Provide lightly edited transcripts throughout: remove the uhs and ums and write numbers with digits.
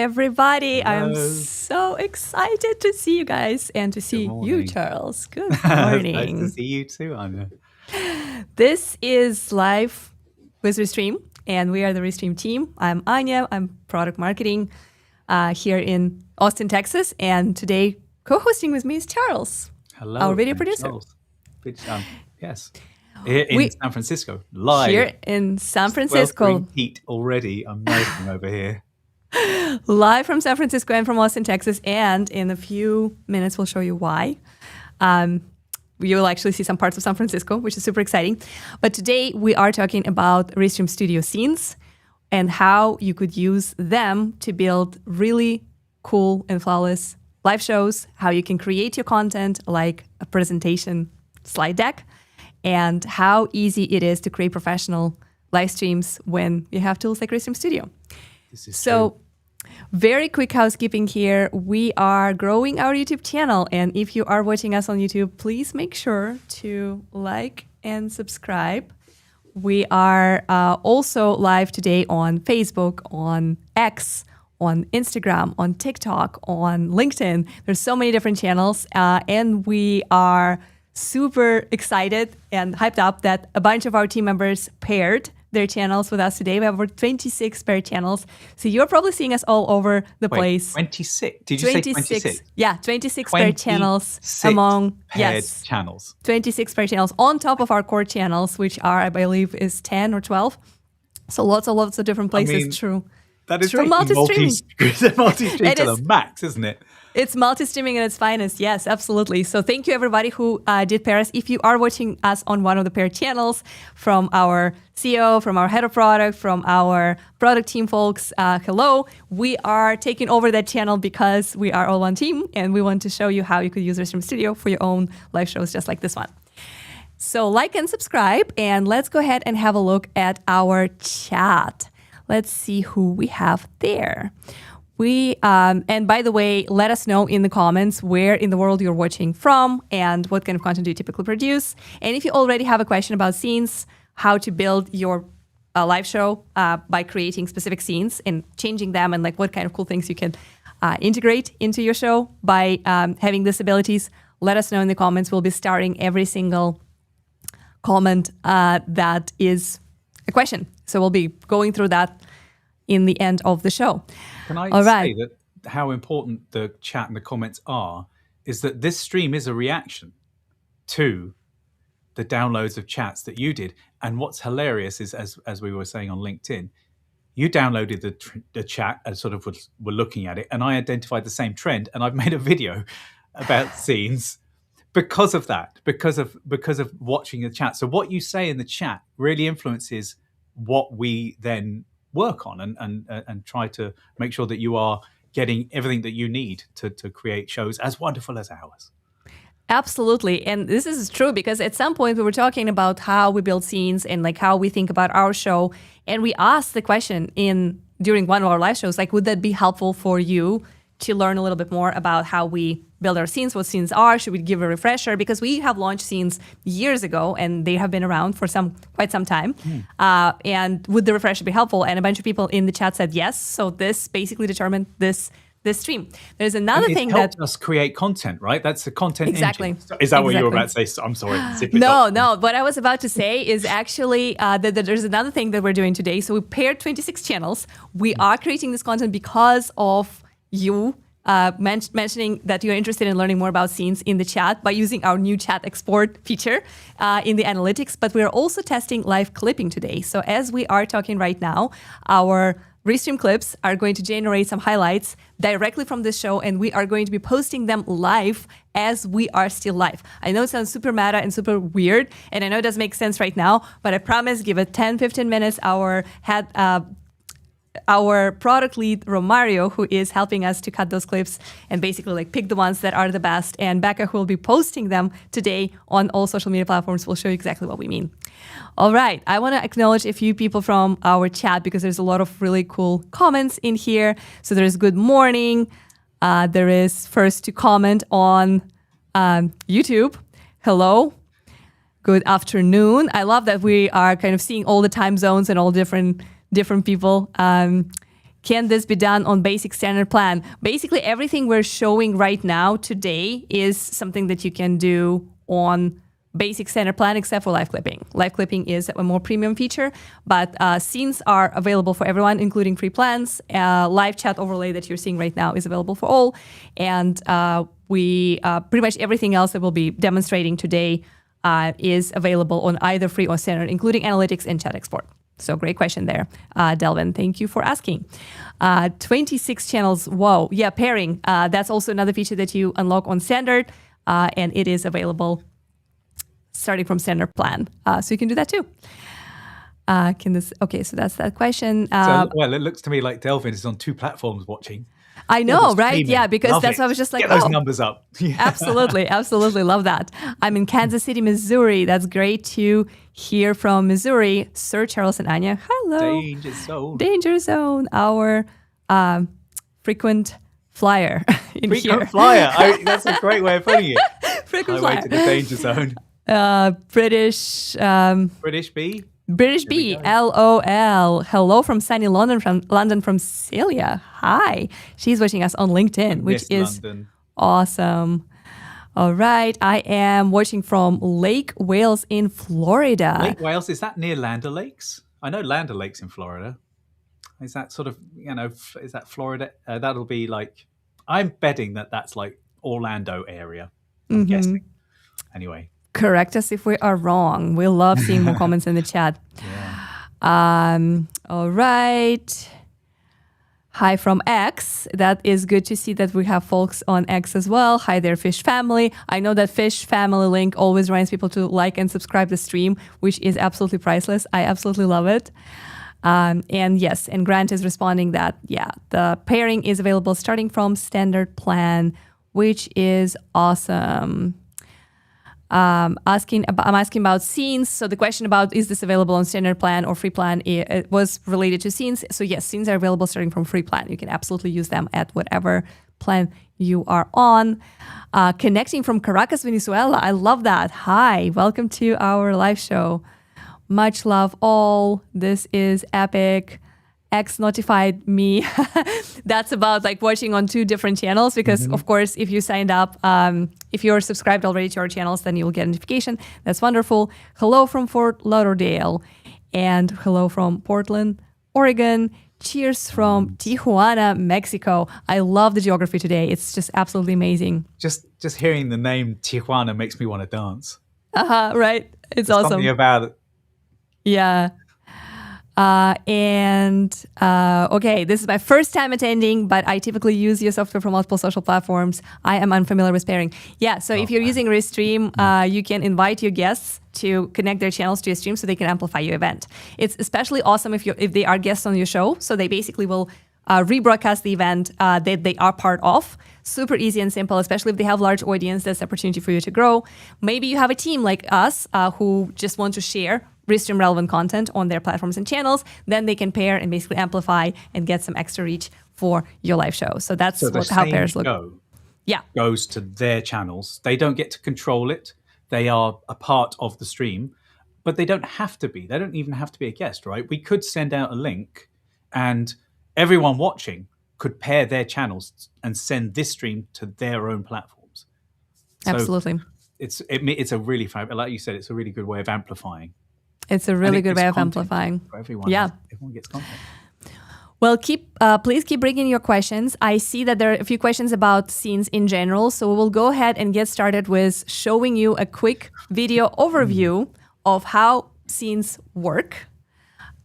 everybody. Hello. I'm so excited to see you guys and to see you, Charles. Good morning. Nice to see you too, Anya. This is Live with Restream, and we are the Restream team. I'm Anya. I'm product marketing here in Austin, Texas. And today, co-hosting with me is Charles, Hello, our video producer. Yes. Here in San Francisco, live. Here in San Francisco. Heat already. I'm melting over here. Live from San Francisco and from Austin, Texas. And in a few minutes, we'll show you why. You will actually see some parts of San Francisco, which is super exciting. But today we are talking about Restream Studio scenes and how you could use them to build really cool and flawless live shows, how you can create your content like a presentation slide deck, and how easy it is to create professional live streams when you have tools like Restream Studio. This is true. Very quick housekeeping here. We are growing our YouTube channel, and if you are watching us on YouTube, please make sure to like and subscribe. We are also live today on Facebook, on X, on Instagram, on TikTok, on LinkedIn. There's so many different channels, and we are super excited and hyped up that a bunch of our team members paired their channels with us today. We have over 26 paired channels. So you're probably seeing us all over the place. 26? Did you say 26? Yeah, 26 paired channels among channels. 26 paired channels on top of our core channels, which are, I believe, is 10 or 12. So lots of different places. True. That is true multi-streaming. Multi-stream to the max, isn't it? It's multi-streaming at its finest. Yes, absolutely. So thank you, everybody who did pair us. If you are watching us on one of the paired channels, from our CEO, from our head of product, from our product team folks, hello. We are taking over that channel because we are all one team, and we want to show you how you could use Restream Studio for your own live shows just like this one. So like and subscribe, and let's go ahead and have a look at our chat. Let's see who we have there. And by the way, let us know in the comments where in the world you're watching from and what kind of content do you typically produce. And if you already have a question about scenes, how to build your live show by creating specific scenes and changing them, and like what kind of cool things you can integrate into your show by having these abilities, let us know in the comments. We'll be starting every single comment that is a question. So we'll be going through that in the end of the show. Can I say that how important the chat and the comments are is that this stream is a reaction to the downloads of chats that you did. And what's hilarious is, as we were saying on LinkedIn, you downloaded the chat and sort of were looking at it, and I identified the same trend, and I've made a video about scenes because of that, because of watching the chat. So what you say in the chat really influences what we then work on and try to make sure that you are getting everything that you need to create shows as wonderful as ours. Absolutely. And this is true because at some point we were talking about how we build scenes and like how we think about our show. And we asked the question during one of our live shows, like, would that be helpful for you to learn a little bit more about how we build our scenes, what scenes are? Should we give a refresher? Because we have launched scenes years ago and they have been around for quite some time. And would the refresher be helpful? And a bunch of people in the chat said yes. So this basically determined this stream. There's another thing that helped us create content, right? That's the content exactly. engine. Is that what you were about to say? I'm sorry. No. What I was about to say is actually that there's another thing that we're doing today. So we paired 26 channels. We are creating this content because of you mentioning that you're interested in learning more about scenes in the chat by using our new chat export feature in the analytics. But we're also testing live clipping today. So as we are talking right now, our Restream clips are going to generate some highlights directly from this show, and we are going to be posting them live as we are still live. I know it sounds super meta and super weird, and I know it doesn't make sense right now, but I promise, give it 10-15 minutes. Our product lead, Romario, who is helping us to cut those clips and basically like pick the ones that are the best, and Becca, who will be posting them today on all social media platforms, will show you exactly what we mean. All right, I want to acknowledge a few people from our chat because there's a lot of really cool comments in here. So there's good morning. There is first to comment on YouTube. Hello. Good afternoon. I love that we are kind of seeing all the time zones and all different people. Can this be done on basic standard plan? Basically, everything we're showing right now today is something that you can do on basic standard plan, except for live clipping. Live clipping is a more premium feature, but scenes are available for everyone, including free plans. Live chat overlay that you're seeing right now is available for all. And we pretty much everything else that we'll be demonstrating today is available on either free or standard, including analytics and chat export. So great question there, Delvin. Thank you for asking. 26 channels. Whoa. Yeah, pairing. That's also another feature that you unlock on standard, and it is available starting from standard plan. So you can do that too. Okay, so that's that question. Well, it looks to me like Delvin is on 2 platforms watching. I know, right? Yeah, because that's why I was just like, get those numbers up. Yeah. Absolutely. Love that. I'm in Kansas City, Missouri. That's great to hear from Missouri. Sir Charles and Anya, hello. Danger zone. Our frequent flyer in here. Frequent flyer. That's a great way of putting it. Frequent flyer. Highway to the danger zone. British B. British B, LOL. Hello from sunny London from Celia. Hi. She's watching us on LinkedIn, which is London. Awesome. All right. I am watching from Lake Wales in Florida. Lake Wales, is that near Land O'Lakes? I know Land O'Lakes in Florida. Is that sort of, is that Florida? That'll be like, I'm betting that's like Orlando area. I'm guessing. Anyway. Correct us if we are wrong. We love seeing more comments in the chat. Yeah. All right. Hi from X. That is good to see that we have folks on X as well. Hi there, Fish Family. I know that Fish Family link always reminds people to like and subscribe the stream, which is absolutely priceless. I absolutely love it. And yes, and Grant is responding that, yeah, the pairing is available starting from standard plan, which is awesome. I'm asking about scenes. So the question about is this available on standard plan or free plan, it was related to scenes. So yes, scenes are available starting from free plan. You can absolutely use them at whatever plan you are on. Connecting from Caracas, Venezuela. I love that. Hi, welcome to our live show. Much love all. This is epic. X notified me. That's about like watching on 2 different channels because of course if you signed up, if you're subscribed already to our channels, then you'll get a notification. That's wonderful. Hello from Fort Lauderdale and hello from Portland, Oregon. Cheers from Tijuana, Mexico. I love the geography today. It's just absolutely amazing. Just hearing the name Tijuana makes me want to dance. Right. It's awesome. Something about it. Yeah. Okay, this is my first time attending, but I typically use your software for multiple social platforms. I am unfamiliar with pairing. Yeah, so if you're using Restream, you can invite your guests to connect their channels to your stream so they can amplify your event. It's especially awesome if they are guests on your show, so they basically will rebroadcast the event that they are part of. Super easy and simple, especially if they have large audience. That's an opportunity for you to grow. Maybe you have a team like us who just want to share Restream relevant content on their platforms and channels. Then they can pair and basically amplify and get some extra reach for your live show. So that's how pairs look. Goes to their channels. They don't get to control it. They are a part of the stream, but they don't have to be. They don't even have to be a guest, right? We could send out a link and everyone watching could pair their channels and send this stream to their own platforms. So absolutely. It's a really, like you said, it's a really good way of amplifying. It's a really good way of amplifying. For everyone. Yeah. Everyone gets content. Well, please keep bringing your questions. I see that there are a few questions about scenes in general. So we'll go ahead and get started with showing you a quick video overview of how scenes work.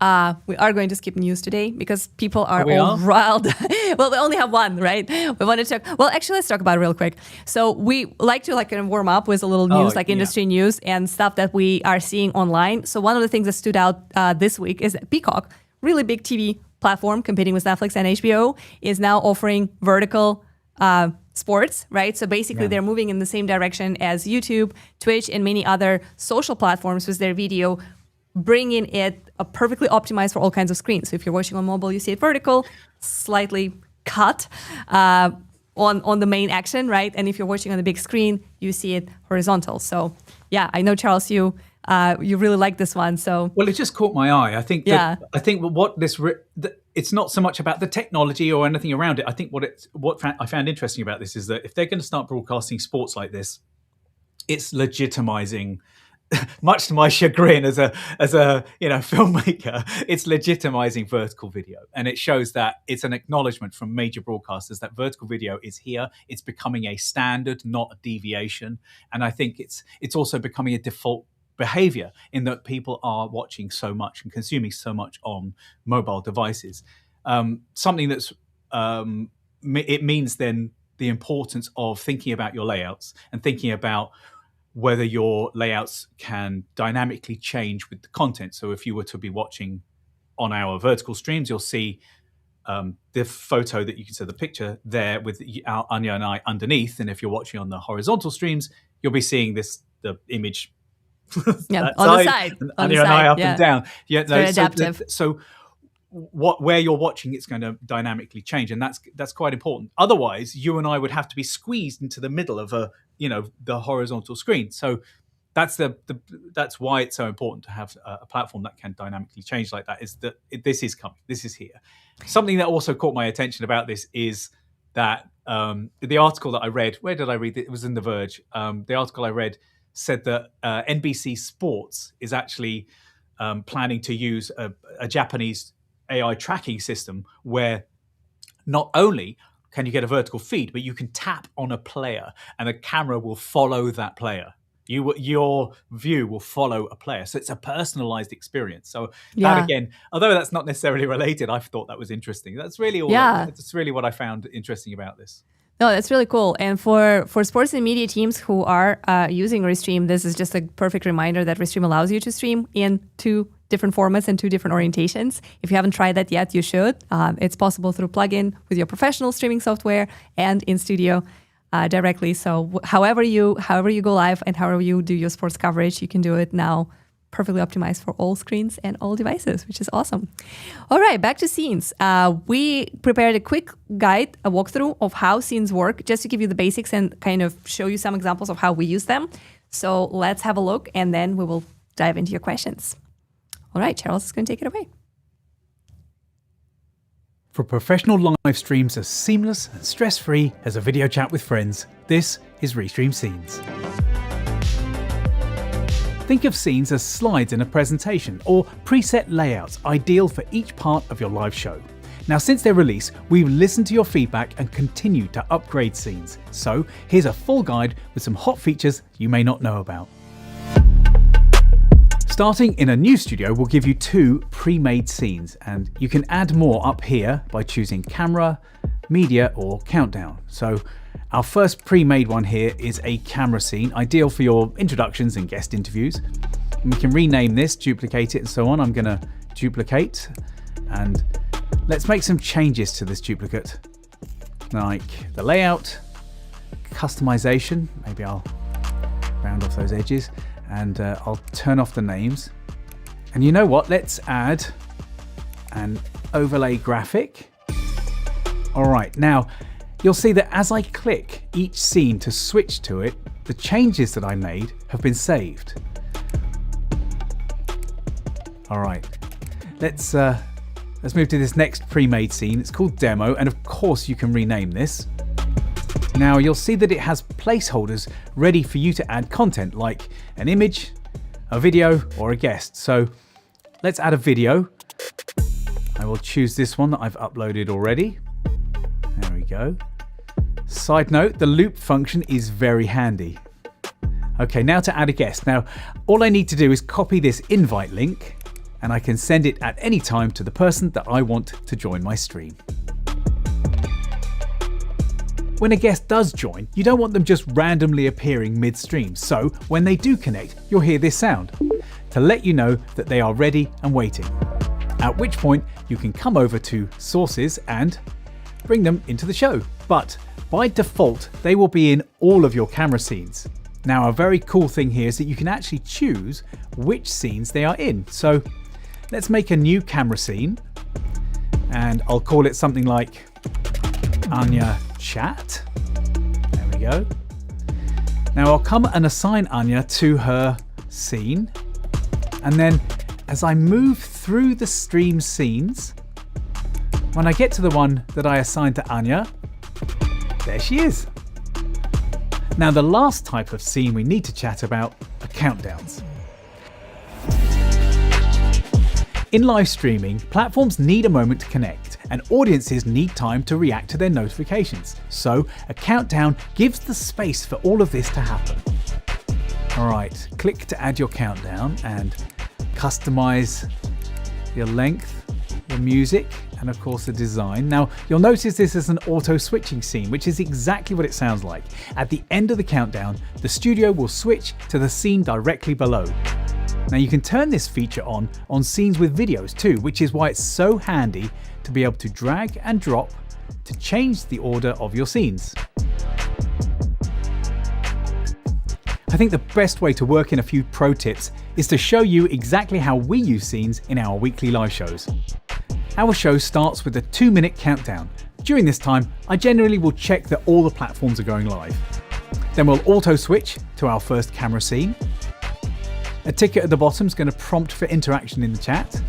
We are going to skip news today because people are all riled. Well, we only have one, right? We want to talk. Well, actually, let's talk about it real quick. So we like to kind of warm up with a little news, industry news and stuff that we are seeing online. So one of the things that stood out this week is that Peacock, really big TV platform competing with Netflix and HBO, is now offering vertical sports, right? So basically they're moving in the same direction as YouTube, Twitch, and many other social platforms with their video, bringing it perfectly optimized for all kinds of screens. So if you're watching on mobile, you see it vertical, slightly cut on the main action, right? And if you're watching on the big screen, you see it horizontal. So yeah, I know, Charles, you you really like this one. So well, it just caught my eye. I think yeah. I think what it's not so much about the technology or anything around it. I think what I found interesting about this is that if they're going to start broadcasting sports like this, it's legitimizing. Much to my chagrin as a filmmaker, it's legitimizing vertical video, and it shows that it's an acknowledgement from major broadcasters that vertical video is here. It's becoming a standard, not a deviation, and I think it's also becoming a default behavior in that people are watching so much and consuming so much on mobile devices. Something that's it means then the importance of thinking about your layouts and thinking about whether your layouts can dynamically change with the content. So if you were to be watching on our vertical streams, you'll see the photo that you can see, the picture there with Anya and I underneath. And if you're watching on the horizontal streams, you'll be seeing the image on the side. And Anya and I up and down. Yeah, very adaptive. So where you're watching, it's going to dynamically change, and that's quite important. Otherwise, you and I would have to be squeezed into the middle of the horizontal screen. So that's why it's so important to have a platform that can dynamically change like that. Is that this is coming, this is here. Something that also caught my attention about this is that the article that I read. Where did I read it? It was in The Verge. The article I read said that NBC Sports is actually planning to use a Japanese AI tracking system where not only can you get a vertical feed, but you can tap on a player and a camera will follow that player. Your view will follow a player. So it's a personalized experience. So that again, although that's not necessarily related, I thought that was interesting. That's really that's really what I found interesting about this. No, that's really cool. And for sports and media teams who are using Restream, this is just a perfect reminder that Restream allows you to stream in 2 different formats and 2 different orientations. If you haven't tried that yet, you should. It's possible through plugin with your professional streaming software and in studio directly. So however you go live and however you do your sports coverage, you can do it now perfectly optimized for all screens and all devices, which is awesome. All right, back to scenes. We prepared a quick guide, a walkthrough of how scenes work, just to give you the basics and kind of show you some examples of how we use them. So let's have a look, and then we will dive into your questions. All right, Charles is going to take it away. For professional live streams as seamless and stress-free as a video chat with friends, this is Restream Scenes. Think of scenes as slides in a presentation or preset layouts ideal for each part of your live show. Now, since their release, we've listened to your feedback and continued to upgrade scenes. So here's a full guide with some hot features you may not know about. Starting in a new studio, we'll give you 2 pre-made scenes, and you can add more up here by choosing camera, media, or countdown. So our first pre-made one here is a camera scene, ideal for your introductions and guest interviews. And we can rename this, duplicate it, and so on. I'm going to duplicate, and let's make some changes to this duplicate, like the layout, customization. Maybe I'll round off those edges. And I'll turn off the names. And you know what? Let's add an overlay graphic. All right, now you'll see that as I click each scene to switch to it, the changes that I made have been saved. All right, let's move to this next pre-made scene. It's called Demo, and of course you can rename this. Now you'll see that it has placeholders ready for you to add content like an image, a video, or a guest. So let's add a video. I will choose this one that I've uploaded already. There we go. Side note, the loop function is very handy. Okay, now to add a guest. Now, all I need to do is copy this invite link, and I can send it at any time to the person that I want to join my stream. When a guest does join, you don't want them just randomly appearing mid-stream, so when they do connect, you'll hear this sound to let you know that they are ready and waiting. At which point, you can come over to Sources and bring them into the show. But by default, they will be in all of your camera scenes. Now, a very cool thing here is that you can actually choose which scenes they are in. So let's make a new camera scene, and I'll call it something like Anya Chat. There we go. Now I'll come and assign Anya to her scene, And then as I move through the stream scenes, when I get to the one that I assigned to Anya, there she is. Now the last type of scene we need to chat about are countdowns. In live streaming, platforms need a moment to connect, and audiences need time to react to their notifications. So a countdown gives the space for all of this to happen. Alright, click to add your countdown and customize your length, the music, and of course the design. Now you'll notice this is an auto switching scene, which is exactly what it sounds like. At the end of the countdown, the studio will switch to the scene directly below. Now you can turn this feature on scenes with videos too, which is why it's so handy to be able to drag and drop to change the order of your scenes. I think the best way to work in a few pro tips is to show you exactly how we use scenes in our weekly live shows. Our show starts with a 2-minute countdown. During this time, I generally will check that all the platforms are going live. Then we'll auto switch to our first camera scene. A ticket at the bottom is going to prompt for interaction in the chat.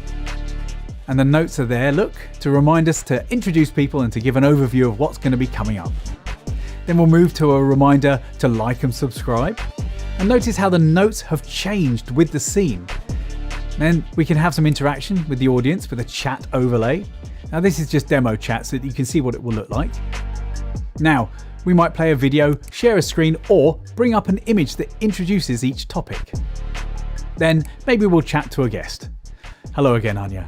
And the notes are there, look, to remind us to introduce people and to give an overview of what's going to be coming up. Then we'll move to a reminder to like and subscribe. And notice how the notes have changed with the scene. Then we can have some interaction with the audience with a chat overlay. Now this is just demo chat so that you can see what it will look like. Now, we might play a video, share a screen, or bring up an image that introduces each topic. Then maybe we'll chat to a guest. Hello again, Anya.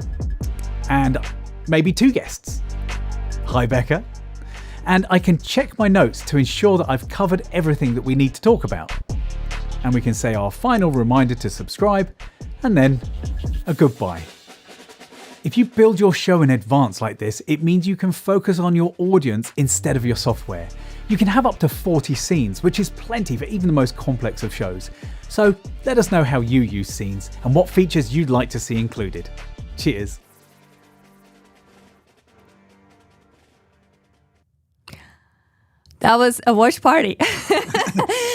And maybe 2 guests. Hi, Becca. And I can check my notes to ensure that I've covered everything that we need to talk about. And we can say our final reminder to subscribe, and then a goodbye. If you build your show in advance like this, it means you can focus on your audience instead of your software. You can have up to 40 scenes, which is plenty for even the most complex of shows. So let us know how you use scenes and what features you'd like to see included. Cheers. That was a watch party.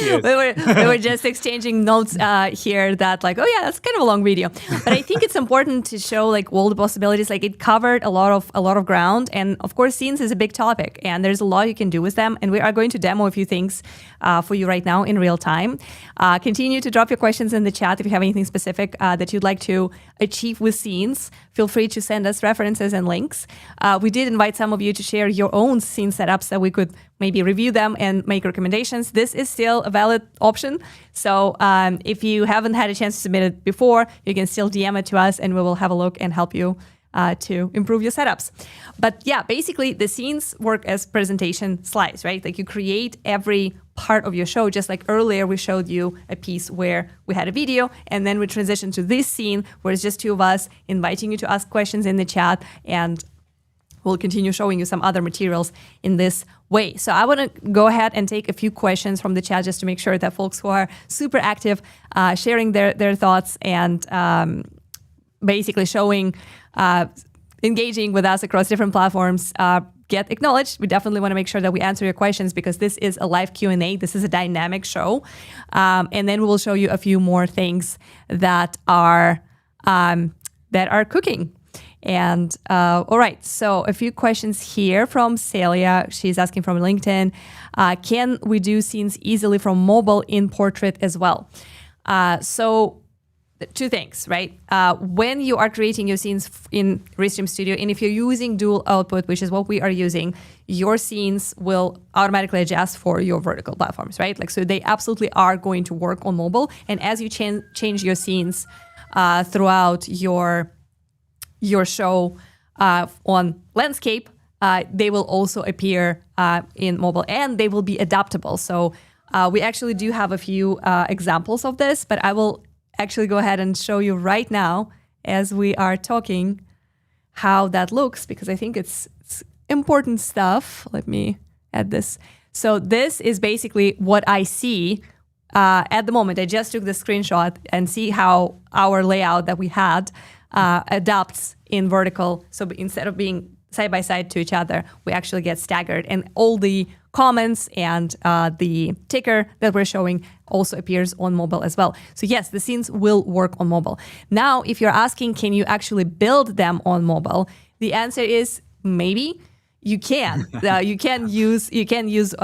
we were just exchanging notes here that like, oh yeah, that's kind of a long video. But I think it's important to show like all the possibilities. Like it covered a lot of ground, and of course scenes is a big topic, and there's a lot you can do with them. And we are going to demo a few things for you right now in real time. Continue to drop your questions in the chat if you have anything specific that you'd like to achieve with scenes. Feel free to send us references and links. We did invite some of you to share your own scene setups so we could maybe review them and make recommendations. This is still a valid option. So if you haven't had a chance to submit it before, you can still DM it to us and we will have a look and help you to improve your setups. But yeah, basically the scenes work as presentation slides, right? Like you create every part of your show, just like earlier we showed you a piece where we had a video and then we transitioned to this scene where it's just 2 of us inviting you to ask questions in the chat, and we'll continue showing you some other materials in this way. So I want to go ahead and take a few questions from the chat just to make sure that folks who are super active, sharing their thoughts and basically showing, engaging with us across different platforms, get acknowledged. We definitely want to make sure that we answer your questions because this is a live Q&A. This is a dynamic show. And then we will show you a few more things that are cooking. And all right, so a few questions here from Celia. She's asking from LinkedIn, can we do scenes easily from mobile in portrait as well? So 2 things, right? When you are creating your scenes in Restream Studio, and if you're using dual output, which is what we are using, your scenes will automatically adjust for your vertical platforms, right? Like, so they absolutely are going to work on mobile. And as you change your scenes throughout your show on landscape, they will also appear in mobile, and they will be adaptable. So we actually do have a few examples of this, but I will actually go ahead and show you right now as we are talking how that looks, because I think it's important stuff. Let me add this. So this is basically what I see at the moment. I just took the screenshot and see how our layout that we had adapts in vertical. So instead of being side by side to each other, we actually get staggered, and all the comments and the ticker that we're showing also appears on mobile as well. So yes, the scenes will work on mobile. Now, if you're asking, can you actually build them on mobile? The answer is maybe. You can. You can use,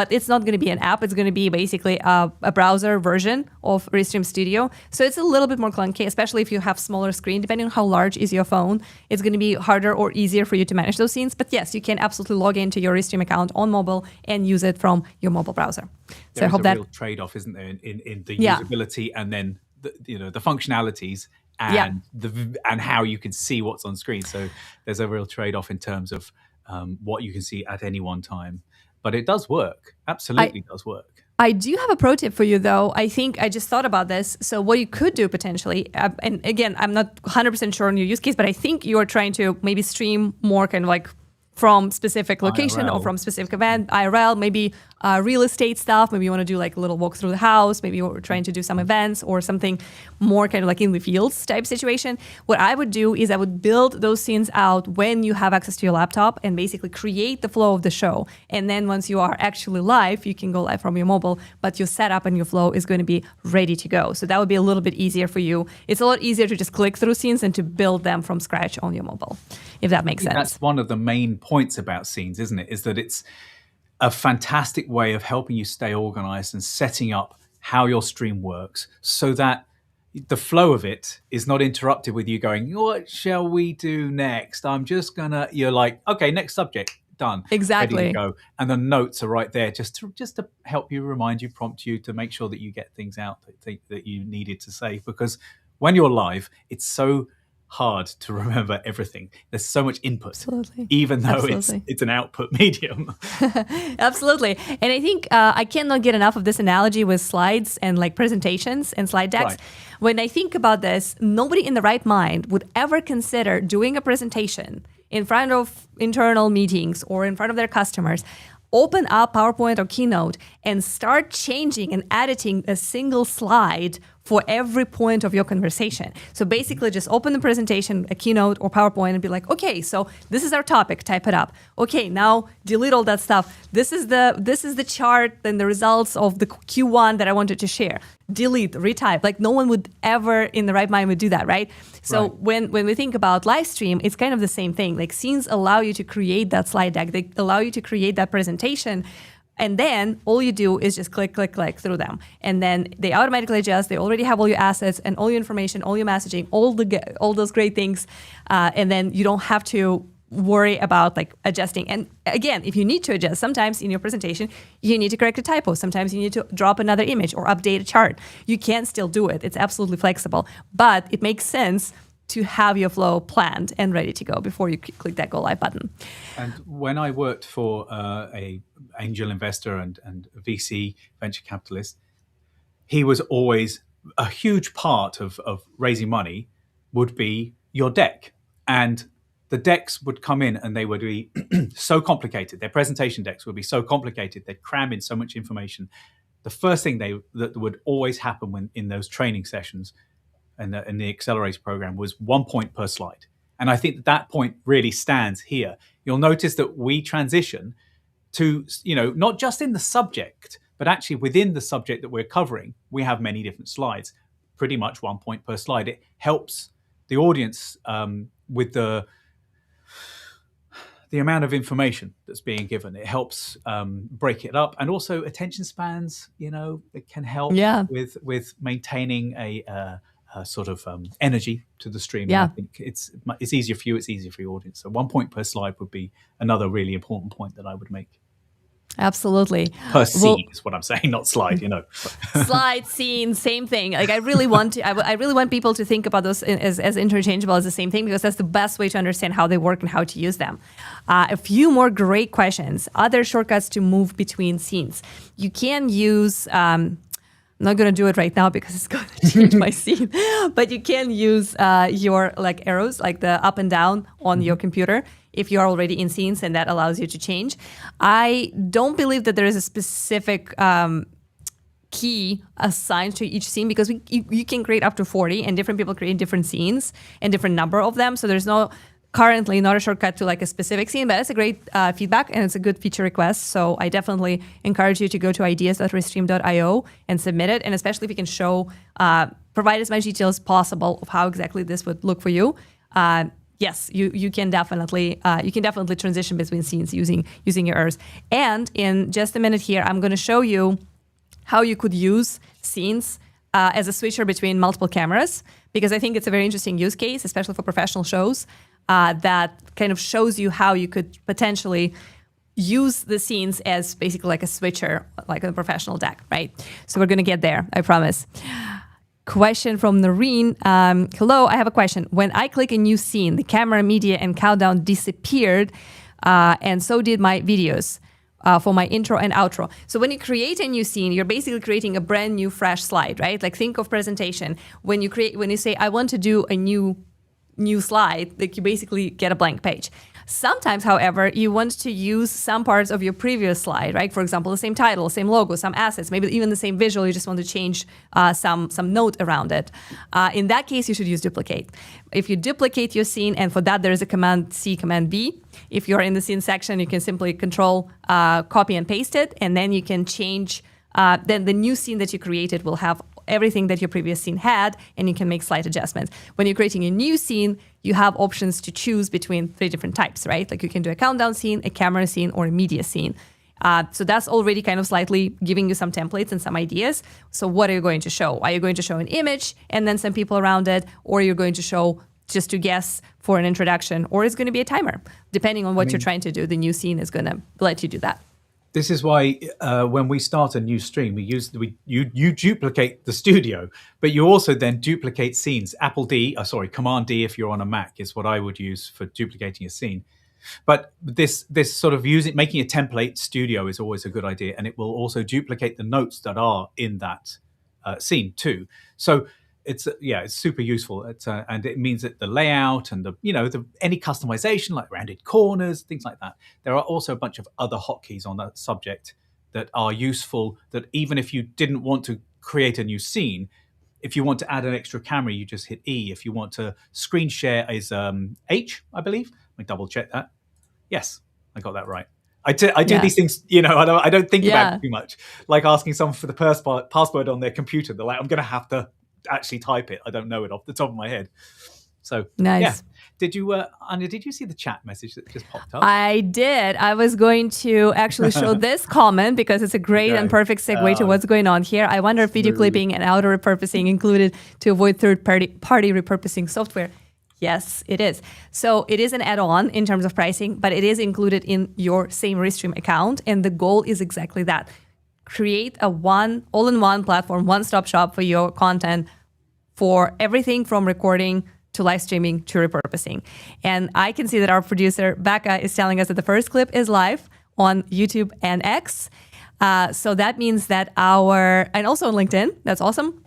but it's not going to be an app. It's going to be basically a browser version of Restream Studio. So it's a little bit more clunky, especially if you have smaller screen. Depending on how large is your phone, it's going to be harder or easier for you to manage those scenes. But yes, you can absolutely log into your Restream account on mobile and use it from your mobile browser. So I hope that real trade-off, isn't there, in the usability and then the functionalities and and how you can see what's on screen. So there's a real trade-off in terms of what you can see at any one time. But it does work. Absolutely does work. I do have a pro tip for you, though. I think I just thought about this. So what you could do potentially, and again, I'm not 100% sure on your use case, but I think you're trying to maybe stream more kind of like from specific location IRL. Or from specific event, IRL, maybe real estate stuff. Maybe you want to do like a little walk through the house. Maybe you're trying to do some events or something more kind of like in the fields type situation. What I would do is I would build those scenes out when you have access to your laptop and basically create the flow of the show. And then once you are actually live, you can go live from your mobile, but your setup and your flow is going to be ready to go. So that would be a little bit easier for you. It's a lot easier to just click through scenes than to build them from scratch on your mobile, if that makes sense. That's one of the main points about scenes, isn't it? Is that it's a fantastic way of helping you stay organized and setting up how your stream works so that the flow of it is not interrupted with you going, what shall we do next? You're like, okay, next subject, done. Exactly. Ready to go. And the notes are right there just to help you, remind you, prompt you to make sure that you get things out that you needed to say. Because when you're live, it's so hard to remember everything. There's so much input, Absolutely. even though Absolutely. it's an output medium. Absolutely. And I think I cannot get enough of this analogy with slides and like presentations and slide decks. Right. When I think about this, nobody in the right mind would ever consider doing a presentation in front of internal meetings or in front of their customers, open up PowerPoint or Keynote and start changing and editing a single slide for every point of your conversation. So basically just open the presentation, a Keynote or PowerPoint and be like, okay, so this is our topic, type it up. Okay, now delete all that stuff. This is the chart and the results of the Q1 that I wanted to share. Delete, retype. Like no one would ever in the right mind would do that, right? So when we think about live stream, it's kind of the same thing. Like scenes allow you to create that slide deck. They allow you to create that presentation. And then all you do is just click through them. And then they automatically adjust. They already have all your assets and all your information, all your messaging, all those great things. And then you don't have to worry about like adjusting. And again, if you need to adjust, sometimes in your presentation, you need to correct a typo. Sometimes you need to drop another image or update a chart. You can still do it. It's absolutely flexible. But it makes sense to have your flow planned and ready to go before you click that go live button. And when I worked for a angel investor and VC venture capitalist, he was always a huge part of raising money would be your deck. And the decks would come in and they would be so complicated. Their presentation decks would be so complicated. They'd cram in so much information. The first thing that would always happen when in those training sessions and in the accelerator program was 1 point per slide. And I think that point really stands here. You'll notice that we transition to, not just in the subject, but actually within the subject that we're covering, we have many different slides, pretty much 1 point per slide. It helps the audience with the amount of information that's being given. It helps break it up. And also attention spans, it can help with maintaining a sort of energy to the stream. Yeah. And I think it's easier for you, it's easier for your audience. So 1 point per slide would be another really important point that I would make. Absolutely. Per scene is what I'm saying, not slide, Slide, scene, same thing. Like I really want people to think about those as interchangeable as the same thing, because that's the best way to understand how they work and how to use them. A few more great questions. Other shortcuts to move between scenes. You can use, I'm not going to do it right now because it's going to change my scene, but you can use your like arrows, like the up and down on your computer if you are already in scenes, and that allows you to change. I don't believe that there is a specific key assigned to each scene, because you can create up to 40 and different people create different scenes and different number of them. So there's no currently not a shortcut to like a specific scene, but it's a great feedback and it's a good feature request. So I definitely encourage you to go to ideas.restream.io and submit it. And especially if you can show, provide as much detail as possible of how exactly this would look for you. Yes, you can definitely transition between scenes using your ERs. And in just a minute here, I'm going to show you how you could use scenes as a switcher between multiple cameras, because I think it's a very interesting use case, especially for professional shows, that kind of shows you how you could potentially use the scenes as basically like a switcher, like a professional deck, right? So we're going to get there, I promise. Question from Noreen. Hello, I have a question. When I click a new scene, the camera, media, and countdown disappeared, and so did my videos. For my intro and outro. So when you create a new scene, you're basically creating a brand new fresh slide, right? Like think of presentation. When you say, I want to do a new slide, like you basically get a blank page. Sometimes, however, you want to use some parts of your previous slide, right? For example, the same title, same logo, some assets, maybe even the same visual, you just want to change some note around it. In that case, you should use duplicate. If you duplicate your scene, and for that there is a Command C, Command B. If you're in the scene section, you can simply Control, copy and paste it, and then you can change, then the new scene that you created will have everything that your previous scene had, and you can make slight adjustments. When you're creating a new scene, you have options to choose between 3 different types, right? Like you can do a countdown scene, a camera scene, or a media scene. So that's already kind of slightly giving you some templates and some ideas. So what are you going to show? Are you going to show an image and then some people around it, or you're going to show just to guess for an introduction, or it's going to be a timer. Depending on what you're trying to do, the new scene is going to let you do that. This is why when we start a new stream, you duplicate the studio, but you also then duplicate scenes. Command D if you're on a Mac is what I would use for duplicating a scene. But this sort of making a template studio is always a good idea, and it will also duplicate the notes that are in that scene too. So it's super useful. And it means that the layout and any customization like rounded corners, things like that. There are also a bunch of other hotkeys on that subject that are useful. That even if you didn't want to create a new scene, if you want to add an extra camera, you just hit E. If you want to screen share is H, I believe. Let me double check that. Yes, I got that right. I do these things, I don't think about it too much. Like asking someone for the password on their computer. They're like, I'm going to have to actually type it. I don't know it off the top of my head. So nice. Yeah. Did you, Anya, did you see the chat message that just popped up? I did. I was going to actually show this comment because it's a great and perfect segue to what's going on here. I wonder if video clipping and auto repurposing included to avoid third-party repurposing software. Yes, it is. So it is an add-on in terms of pricing, but it is included in your same Restream account. And the goal is exactly that. Create a all-in-one platform, one-stop shop for your content for everything from recording to live streaming to repurposing. And I can see that our producer, Becca, is telling us that the first clip is live on YouTube and X. So that means that and also on LinkedIn, that's awesome.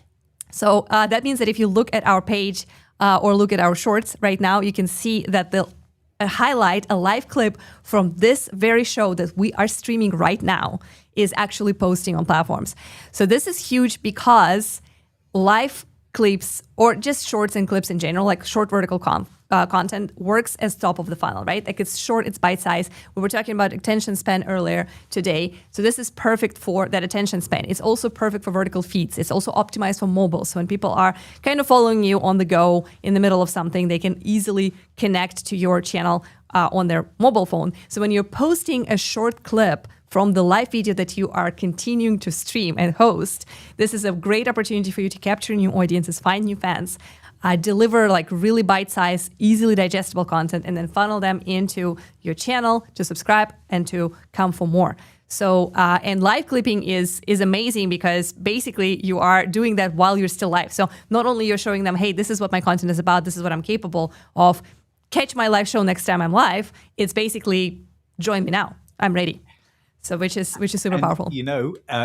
So that means that if you look at our page or look at our shorts right now, you can see that they'll highlight a live clip from this very show that we are streaming right now is actually posting on platforms. So this is huge because live clips or just shorts and clips in general, like short vertical content works as top of the funnel, right? Like it's short, it's bite size. We were talking about attention span earlier today. So this is perfect for that attention span. It's also perfect for vertical feeds. It's also optimized for mobile. So when people are kind of following you on the go in the middle of something, they can easily connect to your channel on their mobile phone. So when you're posting a short clip from the live video that you are continuing to stream and host, this is a great opportunity for you to capture new audiences, find new fans, deliver like really bite-sized, easily digestible content, and then funnel them into your channel to subscribe and to come for more. So, and live clipping is amazing because basically you are doing that while you're still live. So not only you're showing them, hey, this is what my content is about, this is what I'm capable of, catch my live show next time I'm live, it's basically join me now, I'm ready. So which is super powerful.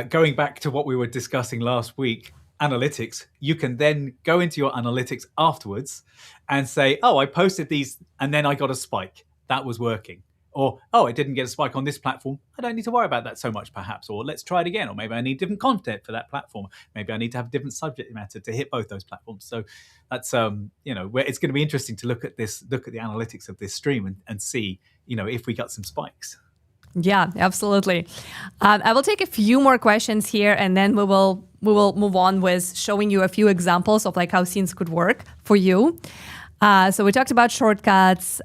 Going back to what we were discussing last week, analytics, you can then go into your analytics afterwards and say, oh, I posted these and then I got a spike. That was working. Or, oh, it didn't get a spike on this platform. I don't need to worry about that so much, perhaps. Or let's try it again. Or maybe I need different content for that platform. Maybe I need to have different subject matter to hit both those platforms. So that's, where it's going to be interesting to look at the analytics of this stream and see, if we got some spikes. Yeah, absolutely. I will take a few more questions here, and then we will move on with showing you a few examples of like how scenes could work for you. So we talked about shortcuts.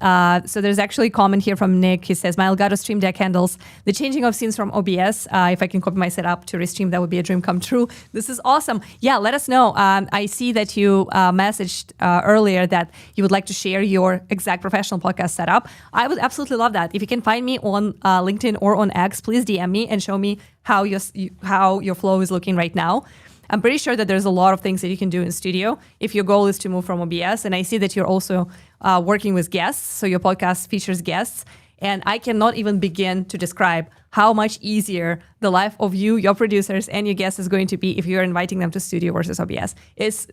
So there's actually a comment here from Nick. He says, my Elgato Stream Deck handles the changing of scenes from OBS. If I can copy my setup to Restream, that would be a dream come true. This is awesome. Yeah, let us know. I see that you messaged earlier that you would like to share your exact professional podcast setup. I would absolutely love that. If you can find me on LinkedIn or on X, please DM me and show me how your flow is looking right now. I'm pretty sure that there's a lot of things that you can do in Studio if your goal is to move from OBS. And I see that you're also working with guests. So your podcast features guests. And I cannot even begin to describe how much easier the life of you, your producers, and your guests is going to be if you're inviting them to Studio versus OBS. It's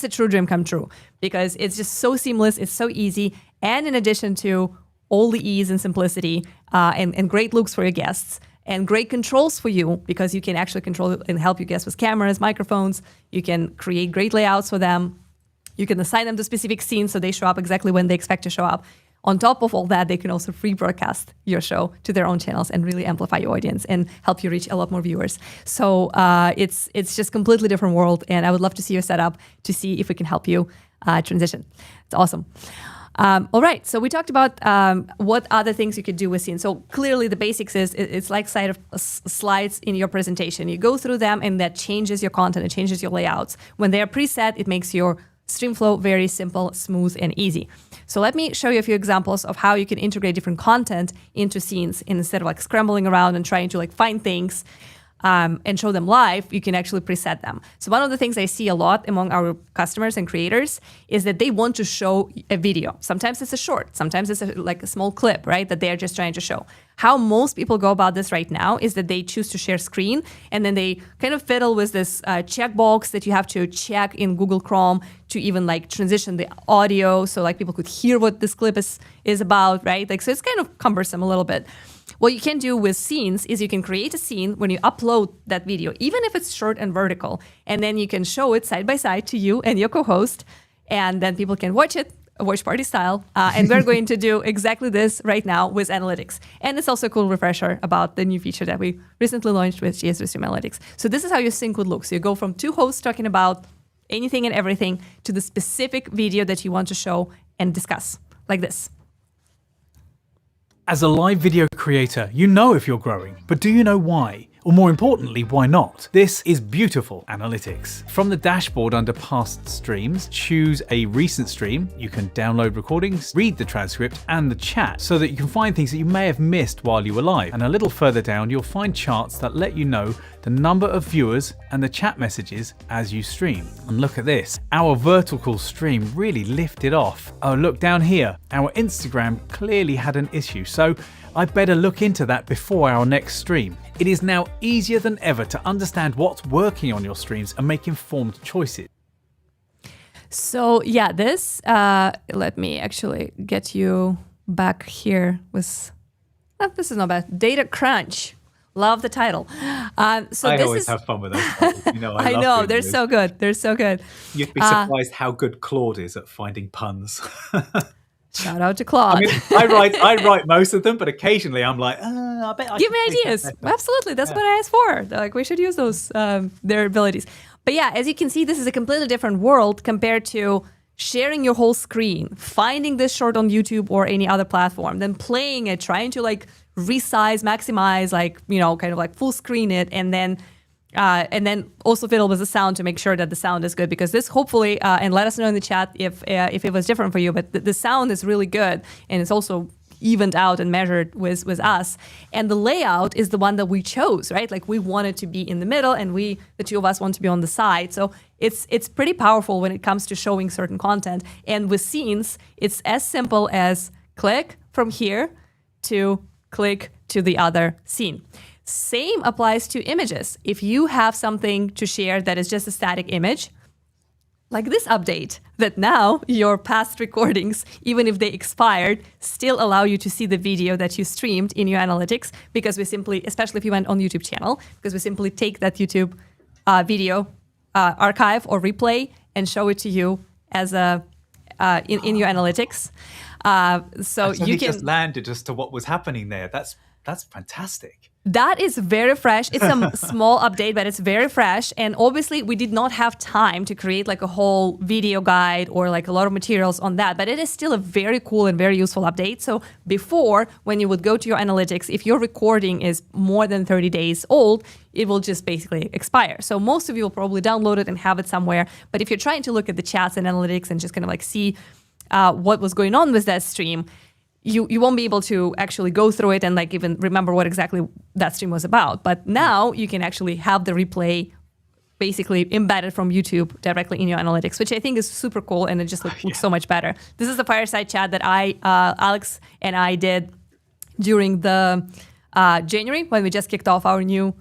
a true dream come true because it's just so seamless. It's so easy. And in addition to all the ease and simplicity and great looks for your guests, and great controls for you because you can actually control and help your guests with cameras, microphones. You can create great layouts for them. You can assign them to specific scenes so they show up exactly when they expect to show up. On top of all that, they can also free broadcast your show to their own channels and really amplify your audience and help you reach a lot more viewers. So it's just completely different world. And I would love to see your setup to see if we can help you transition. It's awesome. All right, so we talked about what other things you could do with scenes. So clearly the basics is it's like slides in your presentation. You go through them and that changes your content, it changes your layouts. When they are preset, it makes your stream flow very simple, smooth, and easy. So let me show you a few examples of how you can integrate different content into scenes instead of like scrambling around and trying to like find things. And show them live, you can actually preset them. So one of the things I see a lot among our customers and creators is that they want to show a video. Sometimes it's a short, sometimes it's like a small clip, right, that they're just trying to show. How most people go about this right now is that they choose to share screen and then they kind of fiddle with this checkbox that you have to check in Google Chrome to even like transition the audio so like people could hear what this clip is about, right? Like, so it's kind of cumbersome a little bit. What you can do with scenes is you can create a scene when you upload that video, even if it's short and vertical, and then you can show it side by side to you and your co-host, and then people can watch it, watch party style. And we're going to do exactly this right now with analytics. And it's also a cool refresher about the new feature that we recently launched with GS Restream Analytics. So this is how your sync would look. So you go from two hosts talking about anything and everything to the specific video that you want to show and discuss, like this. As a live video creator, you know if you're growing, but do you know why? Or more importantly, why not? This is beautiful analytics. From the dashboard under past streams, choose a recent stream. You can download recordings, read the transcript and the chat so that you can find things that you may have missed while you were live. And a little further down, you'll find charts that let you know the number of viewers and the chat messages as you stream. And look at this, our vertical stream really lifted off. Oh, look down here, our Instagram clearly had an issue. So I better look into that before our next stream. It is now easier than ever to understand what's working on your streams and make informed choices. So yeah, this, let me actually get you back here with, this is not bad, Data Crunch. Love the title. So I this always have fun with those titles. You know, I know, they're so good. They're so good. You'd be surprised how good Claude is at finding puns. Shout out to Claude. I mean, I write most of them, but occasionally I'm like, I bet I give me ideas. Absolutely, that's what I asked for. They're like, we should use those their abilities. But yeah, as you can see, this is a completely different world compared to sharing your whole screen, finding this short on YouTube or any other platform, then playing it, trying to like resize, maximize, like, you know, kind of like full screen it, and then also fiddle with the sound to make sure that the sound is good, because this hopefully, and let us know in the chat if it was different for you, but the sound is really good and it's also evened out and measured with us. And the layout is the one that we chose, right? Like we wanted to be in the middle and the two of us want to be on the side. So it's pretty powerful when it comes to showing certain content. And with scenes, it's as simple as click from here to click to the other scene. Same applies to images. If you have something to share that is just a static image, like this update, that now your past recordings, even if they expired, still allow you to see the video that you streamed in your analytics, because we simply, especially if you went on YouTube channel, because we simply take that YouTube video archive or replay and show it to you as a in your analytics. So you can just landed as to what was happening there. That's fantastic. That is very fresh. It's a small update, but it's very fresh. And obviously, we did not have time to create like a whole video guide or like a lot of materials on that. But it is still a very cool and very useful update. So before, when you would go to your analytics, if your recording is more than 30 days old, it will just basically expire. So most of you will probably download it and have it somewhere. But if you're trying to look at the chats and analytics and just kind of like see what was going on with that stream, you won't be able to actually go through it and like even remember what exactly that stream was about. But now you can actually have the replay basically embedded from YouTube directly in your analytics, which I think is super cool, and it just looks so much better. This is the fireside chat that Alex and I did during the January, when we just kicked off our new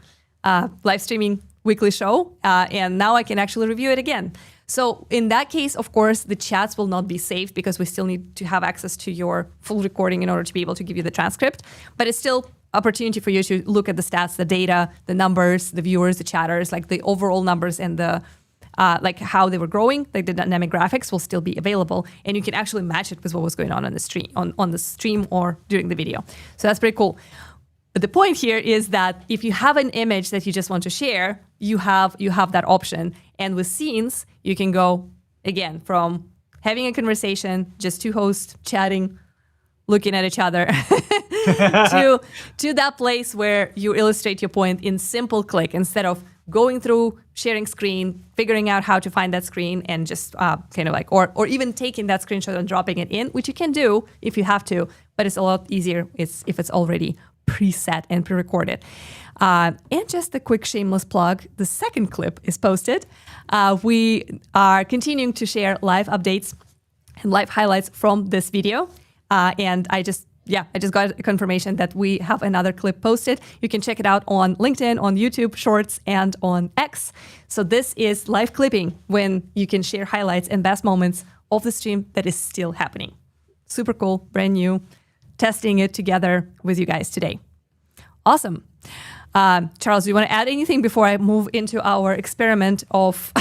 live streaming weekly show, and now I can actually review it again. So in that case, of course, the chats will not be saved because we still need to have access to your full recording in order to be able to give you the transcript. But it's still opportunity for you to look at the stats, the data, the numbers, the viewers, the chatters, like the overall numbers and the like how they were growing, like the dynamic graphics will still be available, and you can actually match it with what was going on the stream, on the stream or during the video. So that's pretty cool. But the point here is that if you have an image that you just want to share, you have that option. And with scenes, you can go, again, from having a conversation, just two hosts chatting, looking at each other, to that place where you illustrate your point in simple click, instead of going through sharing screen, figuring out how to find that screen, and just kind of like, or even taking that screenshot and dropping it in, which you can do if you have to, but it's a lot easier if it's already preset and pre-recorded. And just a quick shameless plug, the second clip is posted. We are continuing to share live updates and live highlights from this video. And I just got a confirmation that we have another clip posted. You can check it out on LinkedIn, on YouTube Shorts, and on X. So this is live clipping, when you can share highlights and best moments of the stream that is still happening. Super cool, brand new. Testing it together with you guys today. Awesome. Charles, do you want to add anything before I move into our experiment of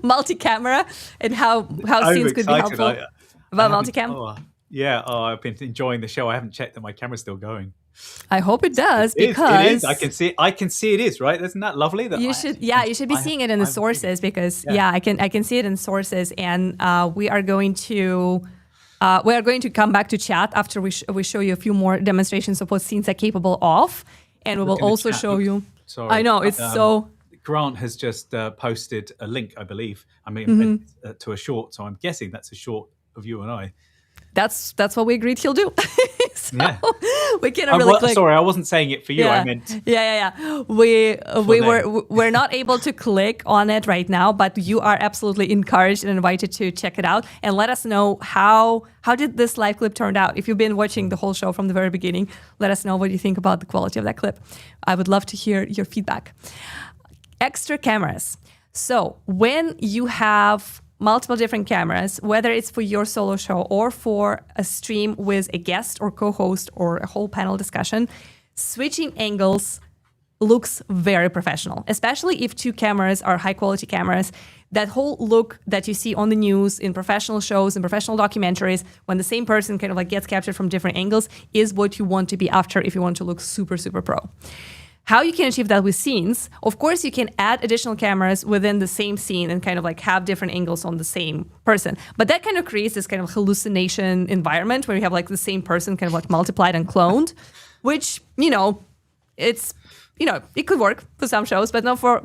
multi-camera and how scenes could be helpful about multicam? I've been enjoying the show. I haven't checked that my camera's still going. I hope it does, because it is. I can see it is, right? Isn't that lovely? That you should be seeing it in the sources, because I can see it in sources, and we are going to come back to chat after we show you a few more demonstrations of what scenes are capable of, and we will also show you. Sorry. I know, it's so... Grant has just posted a link, I believe. I mean, to a short, so I'm guessing that's a short of you and I. That's what we agreed he'll do. We cannot really click. Sorry, I wasn't saying it for you. I meant we're not able to click on it right now, but you are absolutely encouraged and invited to check it out and let us know how did this live clip turn out. If you've been watching the whole show from the very beginning, let us know what you think about the quality of that clip. I would love to hear your feedback. Extra cameras. So when you have multiple different cameras, whether it's for your solo show or for a stream with a guest or co-host or a whole panel discussion, switching angles looks very professional, especially if two cameras are high quality cameras. That whole look that you see on the news, in professional shows, in professional documentaries, when the same person kind of like gets captured from different angles, is what you want to be after if you want to look super, super pro. How you can achieve that with scenes, of course, you can add additional cameras within the same scene and kind of like have different angles on the same person. But that kind of creates this kind of hallucination environment where you have like the same person kind of like multiplied and cloned, which, it could work for some shows, but not for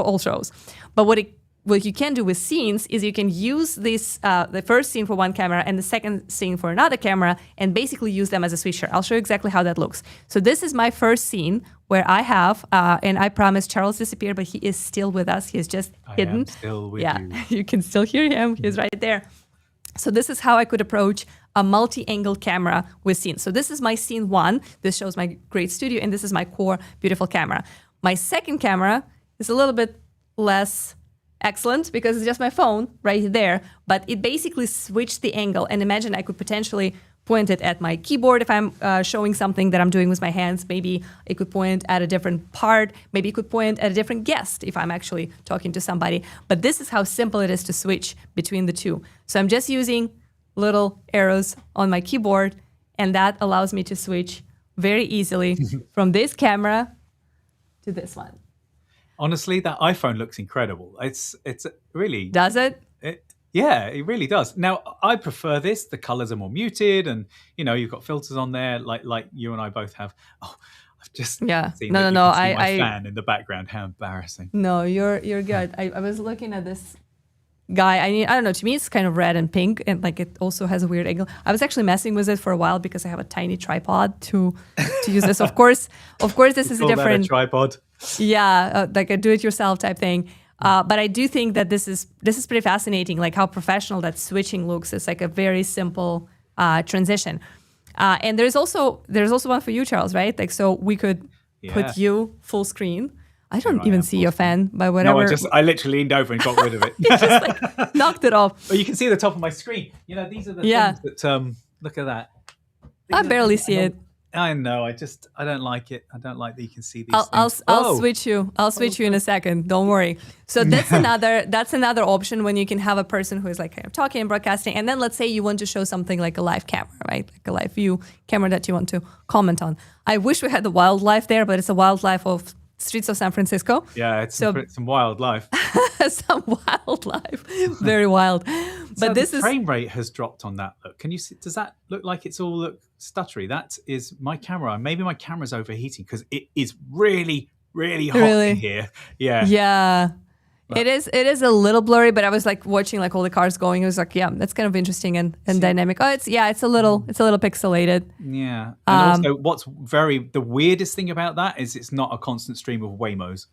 all shows. But what you can do with scenes is you can use this the first scene for one camera and the second scene for another camera, and basically use them as a switcher. I'll show you exactly how that looks. So this is my first scene where I have, and I promise Charles disappeared, but he is still with us. He is just hidden. I am still with you. You can still hear him. He's right there. So this is how I could approach a multi-angle camera with scenes. So this is my scene one. This shows my great studio, and this is my core beautiful camera. My second camera is a little bit less excellent because it's just my phone right there, but it basically switched the angle. And imagine I could potentially point it at my keyboard if I'm showing something that I'm doing with my hands. Maybe it could point at a different part. Maybe it could point at a different guest if I'm actually talking to somebody. But this is how simple it is to switch between the two. So I'm just using little arrows on my keyboard, and that allows me to switch very easily from this camera to this one. Honestly, that iPhone looks incredible. It's really... Does it? Yeah, it really does. Now, I prefer this. The colors are more muted, and you've got filters on there, like you and I both have. Oh, I've just seen that you can see my fan in the background. How embarrassing! No, you're good. I was looking at this guy. I don't know. To me, it's kind of red and pink, and like it also has a weird angle. I was actually messing with it for a while because I have a tiny tripod to use this. Of course, this is a different tripod. Yeah, like a do-it-yourself type thing. But I do think that this is pretty fascinating, like how professional that switching looks. It's like a very simple transition. And there's also one for you, Charles, right? Like, so we could put you full screen. I don't even see your fan, but whatever. No, I literally leaned over and got rid of it. You just like knocked it off. But you can see the top of my screen. These are the things that, look at that. I barely see it. I know. I don't like it. I don't like that you can see these. I'll switch you. I'll switch you in a second. Don't worry. So that's another option when you can have a person who is like kind of talking and broadcasting, and then let's say you want to show something like a live camera, right? Like a live view camera that you want to comment on. I wish we had the wildlife there, but it's a wildlife of streets of San Francisco. Yeah, it's some wildlife. Some wildlife, very wild. But the frame rate has dropped on that. Look, can you see? Does that look like it's all look stuttery? That is my camera. Maybe my camera's overheating because it is really, really hot in here. Yeah. Yeah. But it is a little blurry, but I was like watching like all the cars going. It was like, yeah, that's kind of interesting and dynamic. Oh, it's a little pixelated. Yeah. And also what's the weirdest thing about that is it's not a constant stream of Waymos.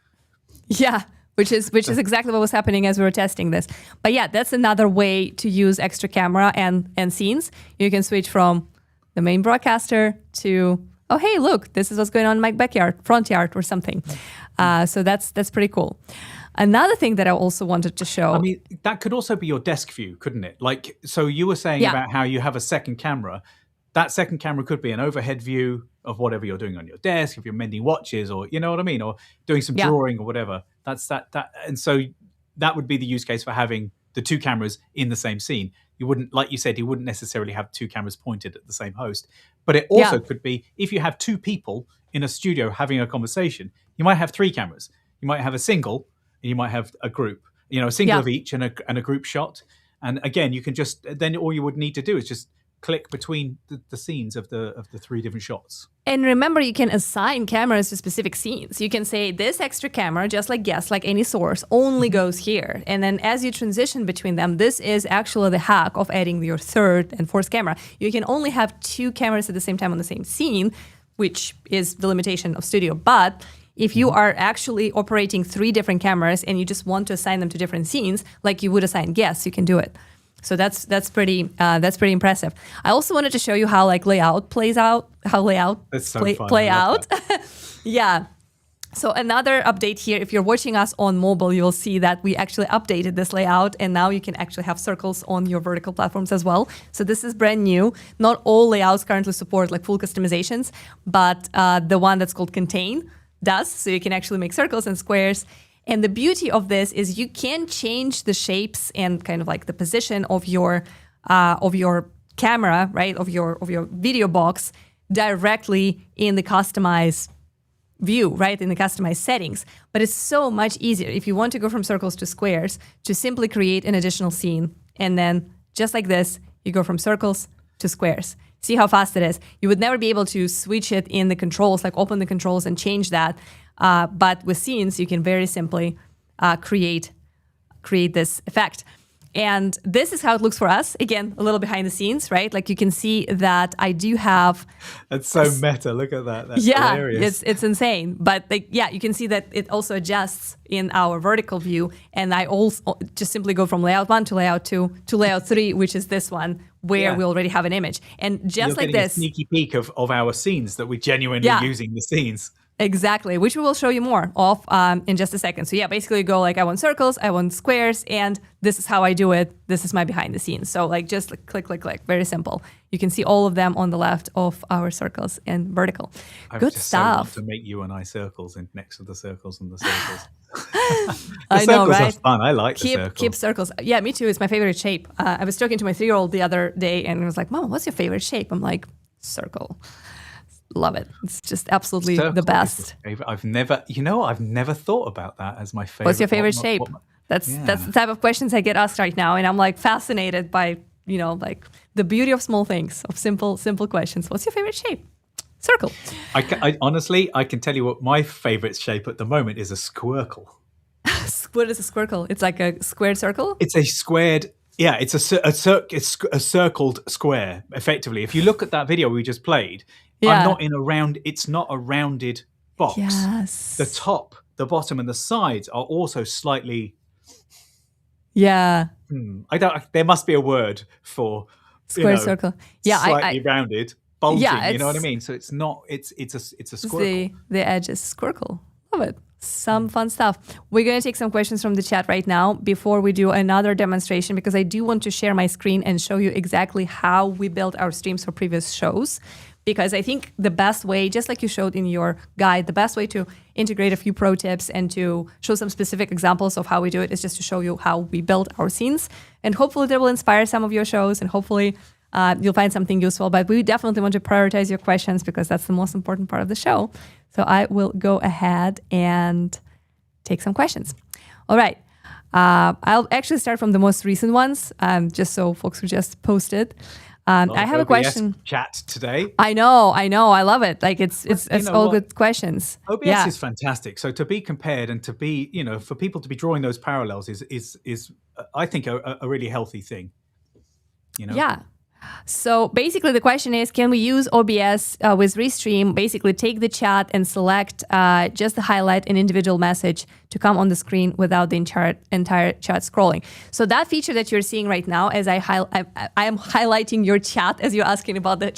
Yeah. Which is exactly what was happening as we were testing this. But yeah, that's another way to use extra camera and scenes. You can switch from the main broadcaster to, oh, hey, look, this is what's going on in my backyard, front yard or something. So that's pretty cool. Another thing that I also wanted to show. I mean, that could also be your desk view, couldn't it? Like, so you were saying about how you have a second camera. That second camera could be an overhead view of whatever you're doing on your desk, if you're mending watches or, you know what I mean? Or doing some drawing or whatever. That's that. And so that would be the use case for having the two cameras in the same scene. You wouldn't, like you said, you wouldn't necessarily have two cameras pointed at the same host. But it also could be, if you have two people in a studio having a conversation, you might have three cameras. You might have a single, and you might have a group, a single of each and a group shot. And again, you can then all you would need to do is just click between the scenes of the three different shots. And remember, you can assign cameras to specific scenes. You can say this extra camera, just like guest, like any source, only goes here. And then as you transition between them, this is actually the hack of adding your third and fourth camera. You can only have two cameras at the same time on the same scene, which is the limitation of Studio. But if you are actually operating three different cameras and you just want to assign them to different scenes, like you would assign guests, you can do it. So that's pretty impressive. I also wanted to show you how like layout plays out, how layout play out. Yeah. So another update here, if you're watching us on mobile, you'll see that we actually updated this layout, and now you can actually have circles on your vertical platforms as well. So this is brand new. Not all layouts currently support like full customizations, but the one that's called Contain does. So you can actually make circles and squares. And the beauty of this is you can change the shapes and kind of like the position of your camera, right, of your video box directly in the customized view, right, in the customized settings. But it's so much easier if you want to go from circles to squares to simply create an additional scene. And then just like this, you go from circles to squares. See how fast it is. You would never be able to switch it in the controls, like open the controls and change that. But with scenes, you can very simply create this effect. And this is how it looks for us. Again, a little behind the scenes, right? Like you can see that I do have... That's so meta. Look at that. That's hilarious. It's insane. But you can see that it also adjusts in our vertical view. And I also just simply go from layout 1 to layout 2 to layout 3, which is this one, where we already have an image. And just You're like this... a sneaky peek of our scenes that we're genuinely using the scenes. Exactly, which we will show you more of in just a second. So yeah, basically you go like, I want circles, I want squares, and this is how I do it. This is my behind the scenes. So like just like click, click, click, very simple. You can see all of them on the left of our circles and vertical. Good just stuff. So want to make you and I circles in next to the circles and the circles. I know, right? Are fun. I like the circles. Keep circles. Yeah, me too. It's my favorite shape. I was talking to my 3-year-old the other day and he was like, Mom, what's your favorite shape? I'm like, circle. Love it. It's just absolutely the best. I've never thought about that as my favorite. What's your favorite shape? That's the type of questions I get asked right now, and I'm like fascinated by like the beauty of small things, of simple questions. What's your favorite shape? Circle. I honestly, I can tell you what my favorite shape at the moment is a squircle. What is a squircle? It's like a squared circle. It's a squared. Yeah, it's a circled square. Effectively, if you look at that video we just played. Yeah. It's not a rounded box. Yes. The top, the bottom, and the sides are also slightly. Yeah. There must be a word for square circle. Yeah, slightly rounded, bulging. Yeah, you know what I mean. So it's not. It's a squircle. The edge is squircle. Love it. Some fun stuff. We're going to take some questions from the chat right now before we do another demonstration, because I do want to share my screen and show you exactly how we built our streams for previous shows. Because I think the best way, just like you showed in your guide, the best way to integrate a few pro tips and to show some specific examples of how we do it is just to show you how we build our scenes. And hopefully that will inspire some of your shows, and hopefully you'll find something useful. But we definitely want to prioritize your questions because that's the most important part of the show. So I will go ahead and take some questions. All right. I'll actually start from the most recent ones, just so folks who just posted. I have a question. Chat today. I know. I love it. Like it's all good questions. OBS is fantastic. So to be compared and to be, for people to be drawing those parallels is I think a really healthy thing. Yeah. So basically the question is, can we use OBS with Restream, basically take the chat and select just to highlight an individual message to come on the screen without the entire chat scrolling. So that feature that you're seeing right now, as I am highlighting your chat as you're asking about the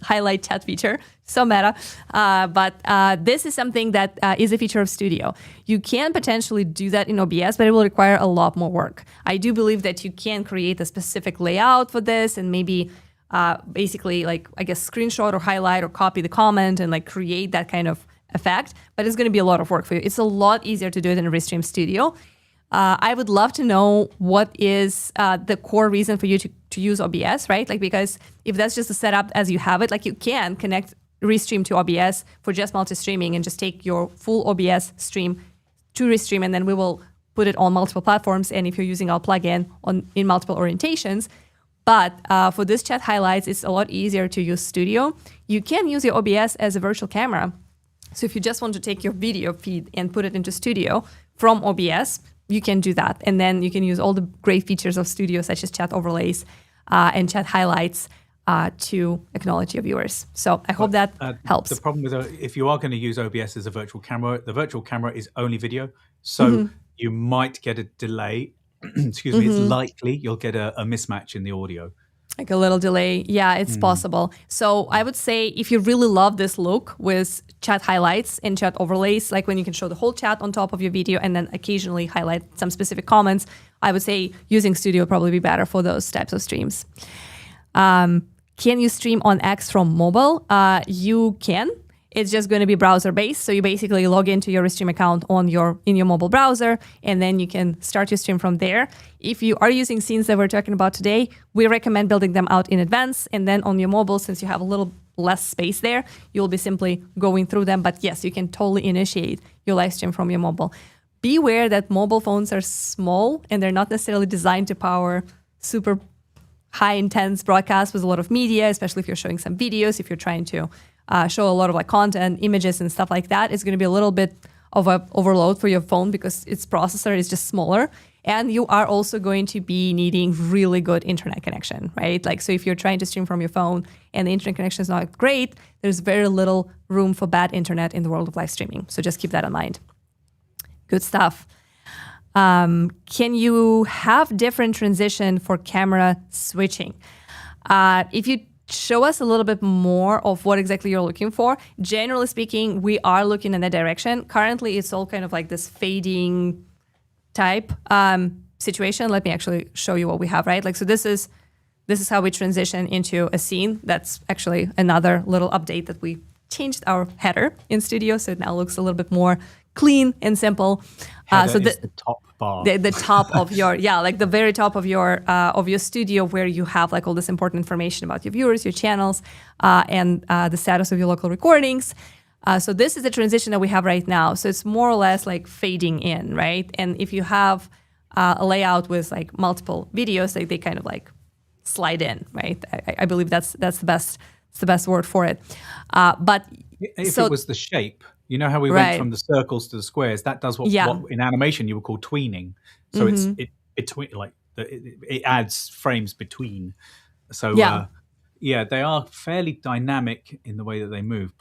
highlight chat feature, so meta, but this is something that is a feature of Studio. You can potentially do that in OBS, but it will require a lot more work. I do believe that you can create a specific layout for this and maybe basically like, I guess, screenshot or highlight or copy the comment and like create that kind of effect, but it's going to be a lot of work for you. It's a lot easier to do it in Restream Studio. I would love to know what is the core reason for you to use OBS, right? Like, because if that's just a setup as you have it, like you can connect Restream to OBS for just multi-streaming and just take your full OBS stream to Restream, and then we will put it on multiple platforms. And if you're using our plugin in multiple orientations, but for this chat highlights, it's a lot easier to use Studio. You can use your OBS as a virtual camera. So if you just want to take your video feed and put it into Studio from OBS, you can do that. And then you can use all the great features of Studio, such as chat overlays and chat highlights to acknowledge your viewers. So I hope that helps. The problem with if you are going to use OBS as a virtual camera, the virtual camera is only video. So you might get a delay. Excuse me, it's likely you'll get a mismatch in the audio. Like a little delay. Yeah, it's possible. So I would say if you really love this look with chat highlights and chat overlays, like when you can show the whole chat on top of your video and then occasionally highlight some specific comments, I would say using Studio would probably be better for those types of streams. Can you stream on X from mobile? You can. It's just going to be browser-based. So you basically log into your Restream account in your mobile browser, and then you can start your stream from there. If you are using scenes that we're talking about today, we recommend building them out in advance. And then on your mobile, since you have a little less space there, you'll be simply going through them. But yes, you can totally initiate your live stream from your mobile. Be aware that mobile phones are small, and they're not necessarily designed to power super high intense broadcasts with a lot of media, especially if you're showing some videos, if you're trying to show a lot of like content, images and stuff like that. It's going to be a little bit of an overload for your phone because its processor is just smaller. And you are also going to be needing really good internet connection, right? Like, so if you're trying to stream from your phone and the internet connection is not great, there's very little room for bad internet in the world of live streaming. So just keep that in mind. Good stuff. Can you have different transition for camera switching? If you show us a little bit more of what exactly you're looking for. Generally speaking, we are looking in that direction. Currently, it's all kind of like this fading type situation. Let me actually show you what we have, right? Like, so this is how we transition into a scene. That's actually another little update that we changed our header in Studio, so it now looks a little bit more clean and simple. So the top bar, the top of your like the very top of your studio, where you have like all this important information about your viewers, your channels, and the status of your local recordings. So this is the transition that we have right now. So it's more or less like fading in, right? And if you have a layout with like multiple videos, they kind of like slide in, right? I believe that's the best word for it. But if it was the shape, you know how we went from the circles to the squares, that does what in animation you would call tweening. So it adds frames between. So they are fairly dynamic in the way that they move,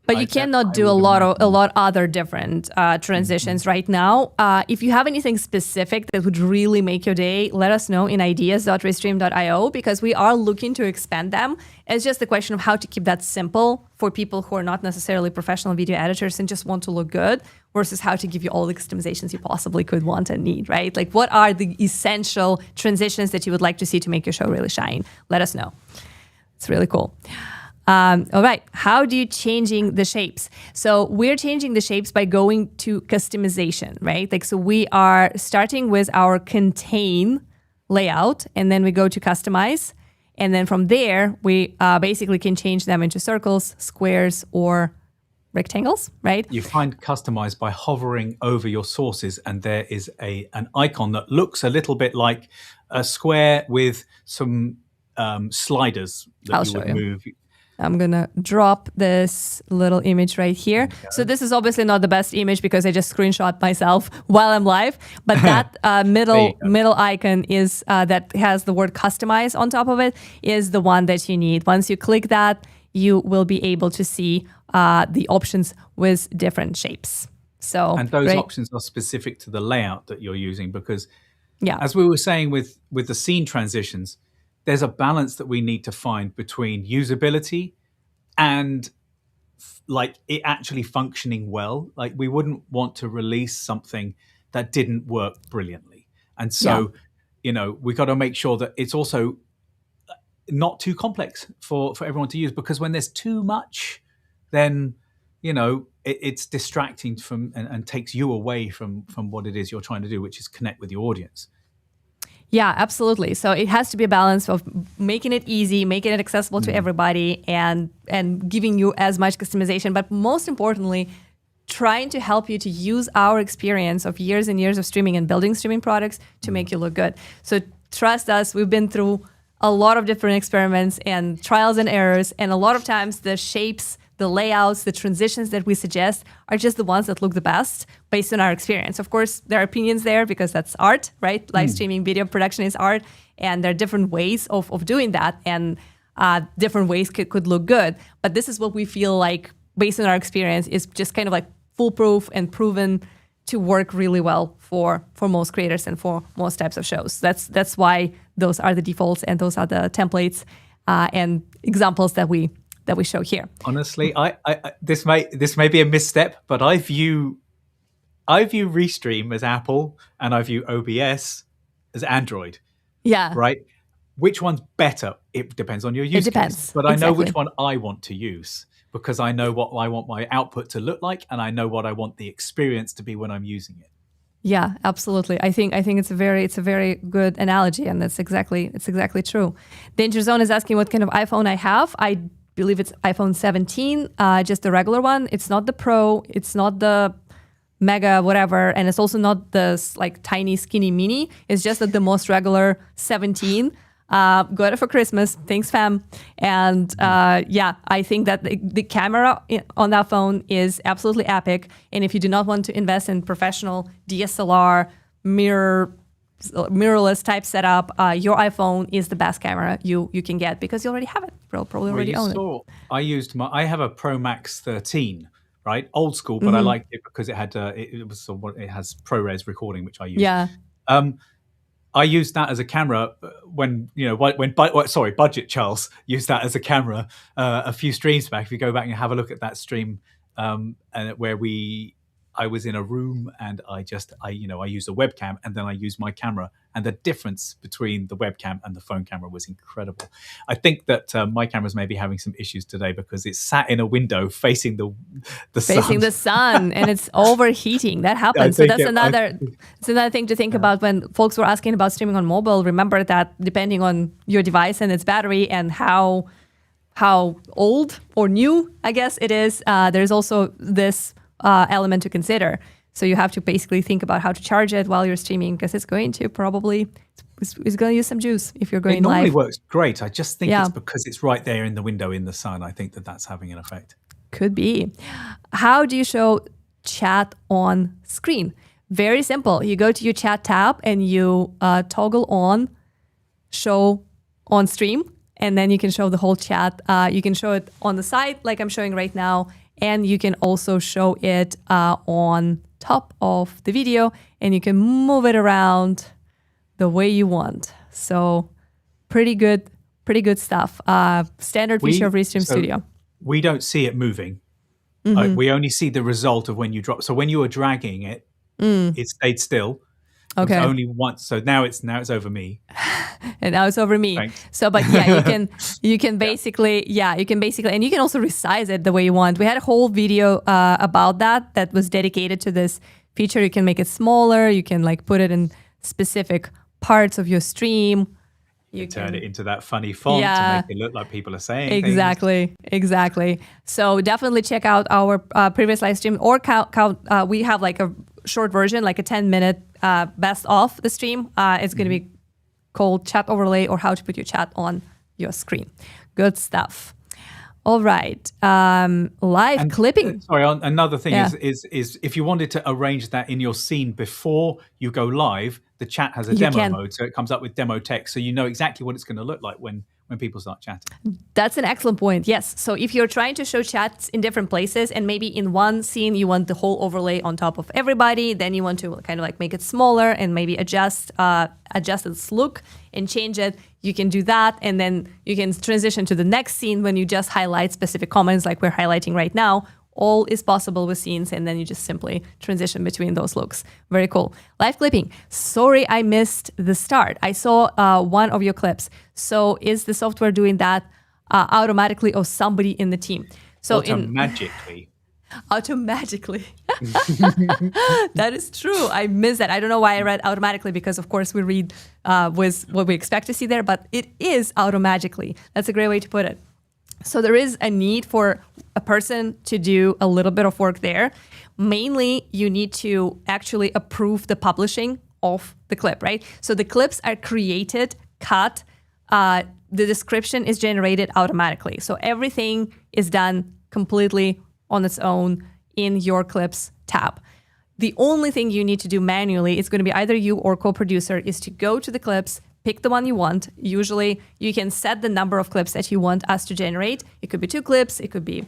but you cannot do a lot other different transitions right now. If you have anything specific that would really make your day, let us know in ideas.restream.io, because we are looking to expand them. It's just a question of how to keep that simple for people who are not necessarily professional video editors and just want to look good, versus how to give you all the customizations you possibly could want and need, right? Like, what are the essential transitions that you would like to see to make your show really shine? Let us know. It's really cool. All right, how do you changing the shapes? So we're changing the shapes by going to customization, right? Like, so we are starting with our contain layout, and then we go to customize. And then from there, we basically can change them into circles, squares, or rectangles, right? You find customize by hovering over your sources, and there is an icon that looks a little bit like a square with some sliders that you would move. I'm going to drop this little image right here. So this is obviously not the best image because I just screenshot myself while I'm live. But that middle icon is that has the word customize on top of it is the one that you need. Once you click that, you will be able to see the options with different shapes. And those options are specific to the layout that you're using, because as we were saying with the scene transitions, there's a balance that we need to find between usability and like it actually functioning well. Like, we wouldn't want to release something that didn't work brilliantly. And so, we got to make sure that it's also not too complex for everyone to use, because when there's too much, then, it's distracting from and takes you away from what it is you're trying to do, which is connect with your audience. Yeah, absolutely. So it has to be a balance of making it easy, making it accessible to everybody, and giving you as much customization. But most importantly, trying to help you to use our experience of years and years of streaming and building streaming products to make you look good. So trust us, we've been through a lot of different experiments and trials and errors. And a lot of times the shapes, the layouts, the transitions that we suggest are just the ones that look the best based on our experience. Of course, there are opinions there because that's art, right? Live streaming video production is art, and there are different ways of doing that, and different ways could look good. But this is what we feel like, based on our experience, is just kind of like foolproof and proven to work really well for most creators and for most types of shows. That's why those are the defaults and those are the templates and examples that we show here. Honestly, I this may be a misstep, but I view Restream as Apple and I view OBS as Android. Yeah. Right? Which one's better? It depends on your use case. But I know which one I want to use, because I know what I want my output to look like, and I know what I want the experience to be when I'm using it. Yeah, absolutely. I think it's a very good analogy, and it's exactly true. Danger Zone is asking what kind of iPhone I have. I believe it's iPhone 17, just the regular one. It's not the Pro, it's not the Mega whatever, and it's also not the like tiny skinny mini. It's just the most regular 17. Got it for Christmas. Thanks, fam. And I think that the camera on that phone is absolutely epic. And if you do not want to invest in professional DSLR mirrorless type setup, your iPhone is the best camera you can get, because you already have it. Probably already own it. I have a Pro Max 13, right? Old school, but I liked it because it had it has ProRes recording, which I use. Yeah. I used that as a camera when Budget Charles used that as a camera a few streams back. If you go back and have a look at that stream, and where I was in a room and I used a webcam and then I used my camera, and the difference between the webcam and the phone camera was incredible. I think that my camera's maybe having some issues today because it's sat in a window facing the sun, and it's overheating. That happens. So that's another thing to think about when folks were asking about streaming on mobile. Remember that depending on your device and its battery and how old or new, I guess it is, there's also this element to consider. So you have to basically think about how to charge it while you're streaming, because it's going to use some juice if you're going live. It normally works great. I just think it's because it's right there in the window in the sun. I think that that's having an effect. Could be. How do you show chat on screen? Very simple. You go to your chat tab and you toggle on show on stream, and then you can show the whole chat. You can show it on the side like I'm showing right now, and you can also show it on top of the video, and you can move it around the way you want. So pretty good stuff. Standard feature of Restream Studio. We don't see it moving. We only see the result of when you drop. So when you were dragging it, it stayed still. Okay. Only once. So now it's over me. And now it's over me. Thanks. So, but yeah, you can basically, and you can also resize it the way you want. We had a whole video about that was dedicated to this feature. You can make it smaller. You can like put it in specific parts of your stream. You turn it into that funny font to make it look like people are saying Exactly. So definitely check out our previous live stream, or we have like a short version, like a 10-minute best of the stream. It's going to be called Chat Overlay, or how to put your chat on your screen. Good stuff. All right. Live clipping. Another thing is if you wanted to arrange that in your scene before you go live, the chat has a demo mode, so it comes up with demo text, so you know exactly what it's going to look like when people start chatting. That's an excellent point. Yes. So if you're trying to show chats in different places, and maybe in one scene you want the whole overlay on top of everybody, then you want to kind of like make it smaller and maybe adjust its look and change it, you can do that, and then you can transition to the next scene when you just highlight specific comments like we're highlighting right now. All is possible with scenes, and then you just simply transition between those looks. Very cool. Live clipping. Sorry, I missed the start. I saw one of your clips. So is the software doing that automatically, or somebody in the team? So Automatically. That is true. I missed that. I don't know why I read automatically, because of course we read with what we expect to see there, but it is automatically. That's a great way to put it. So there is a need for a person to do a little bit of work there. Mainly, you need to actually approve the publishing of the clip, right? So the clips are created, cut, the description is generated automatically. So everything is done completely on its own in your clips tab. The only thing you need to do manually, it's going to be either you or co-producer, is to go to the clips, pick the one you want. Usually you can set the number of clips that you want us to generate. It could be 2 clips, it could be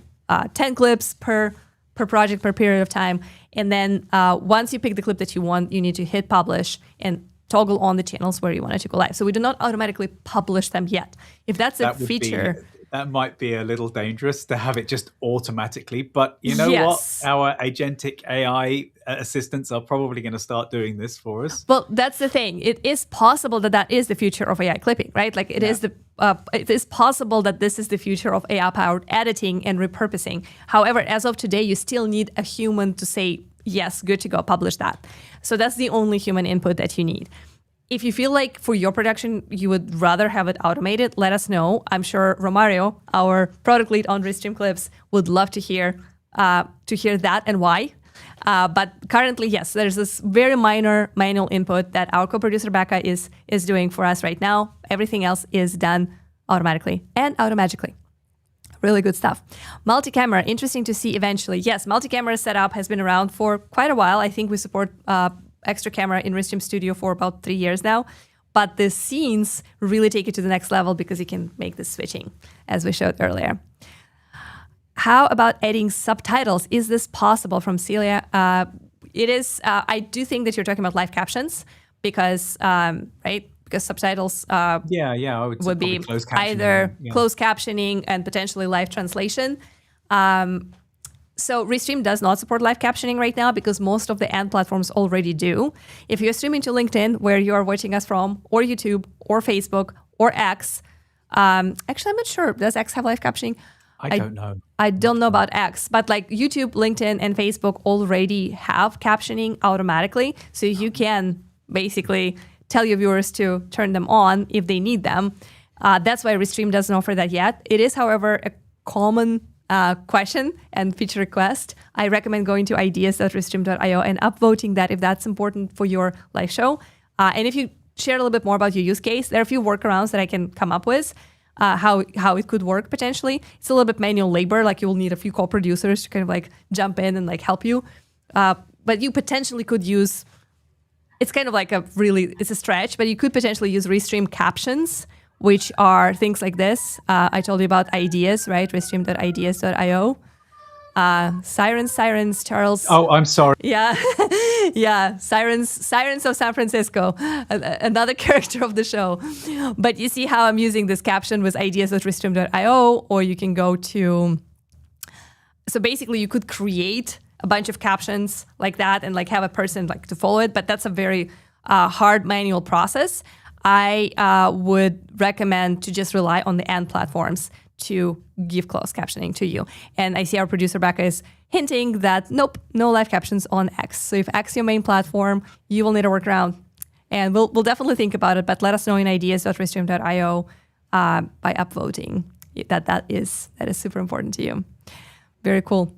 10 clips per project, per period of time. And then once you pick the clip that you want, you need to hit publish and toggle on the channels where you want it to go live. So we do not automatically publish them yet. If that's a feature... That might be a little dangerous to have it just automatically, but you know what? Our agentic AI assistants are probably going to start doing this for us. Well, that's the thing. It is possible that is the future of AI clipping, right? Like it is possible that this is the future of AI-powered editing and repurposing. However, as of today, you still need a human to say, yes, good to go, publish that. So that's the only human input that you need. If you feel like for your production, you would rather have it automated, let us know. I'm sure Romario, our product lead on Restream Clips, would love to hear that and why. But currently, yes, there's this very minor manual input that our co-producer Becca is doing for us right now. Everything else is done automatically and automagically. Really good stuff. Multi-camera, interesting to see eventually. Yes, multi-camera setup has been around for quite a while. I think we support extra camera in Restream Studio for about 3 years now. But the scenes really take it to the next level because you can make the switching, as we showed earlier. How about adding subtitles? Is this possible? From Celia. It is. I do think that you're talking about live captions, because right, because subtitles I would would be closed captioning, either closed captioning and potentially live translation. So Restream does not support live captioning right now because most of the end platforms already do. If you're streaming to LinkedIn, where you are watching us from, or YouTube, or Facebook, or X, actually, I'm not sure. Does X have live captioning? I don't know. I don't know about X, but like YouTube, LinkedIn, and Facebook already have captioning automatically. So you can basically tell your viewers to turn them on if they need them. That's why Restream doesn't offer that yet. It is, however, a common question and feature request. I recommend going to ideas.restream.io and upvoting that if that's important for your live show. And if you share a little bit more about your use case, there are a few workarounds that I can come up with, how it could work potentially. It's a little bit manual labor, like you will need a few co-producers to kind of like jump in and like help you. But you potentially could use, it's kind of like it's a stretch, but you could potentially use Restream captions, which are things like this. I told you about ideas, right? Restream.ideas.io. Sirens, Charles. Oh, I'm sorry. Yeah. Yeah. Sirens of San Francisco, another character of the show. But you see how I'm using this caption with ideas.restream.io, or you can go to, so basically you could create a bunch of captions like that and like have a person like to follow it, but that's a very hard manual process. I would recommend to just rely on the end platforms to give closed captioning to you. And I see our producer Becca is hinting that nope, no live captions on X. So if X is your main platform, you will need a workaround. And we'll definitely think about it, but let us know in ideas.restream.io by upvoting that is super important to you. Very cool.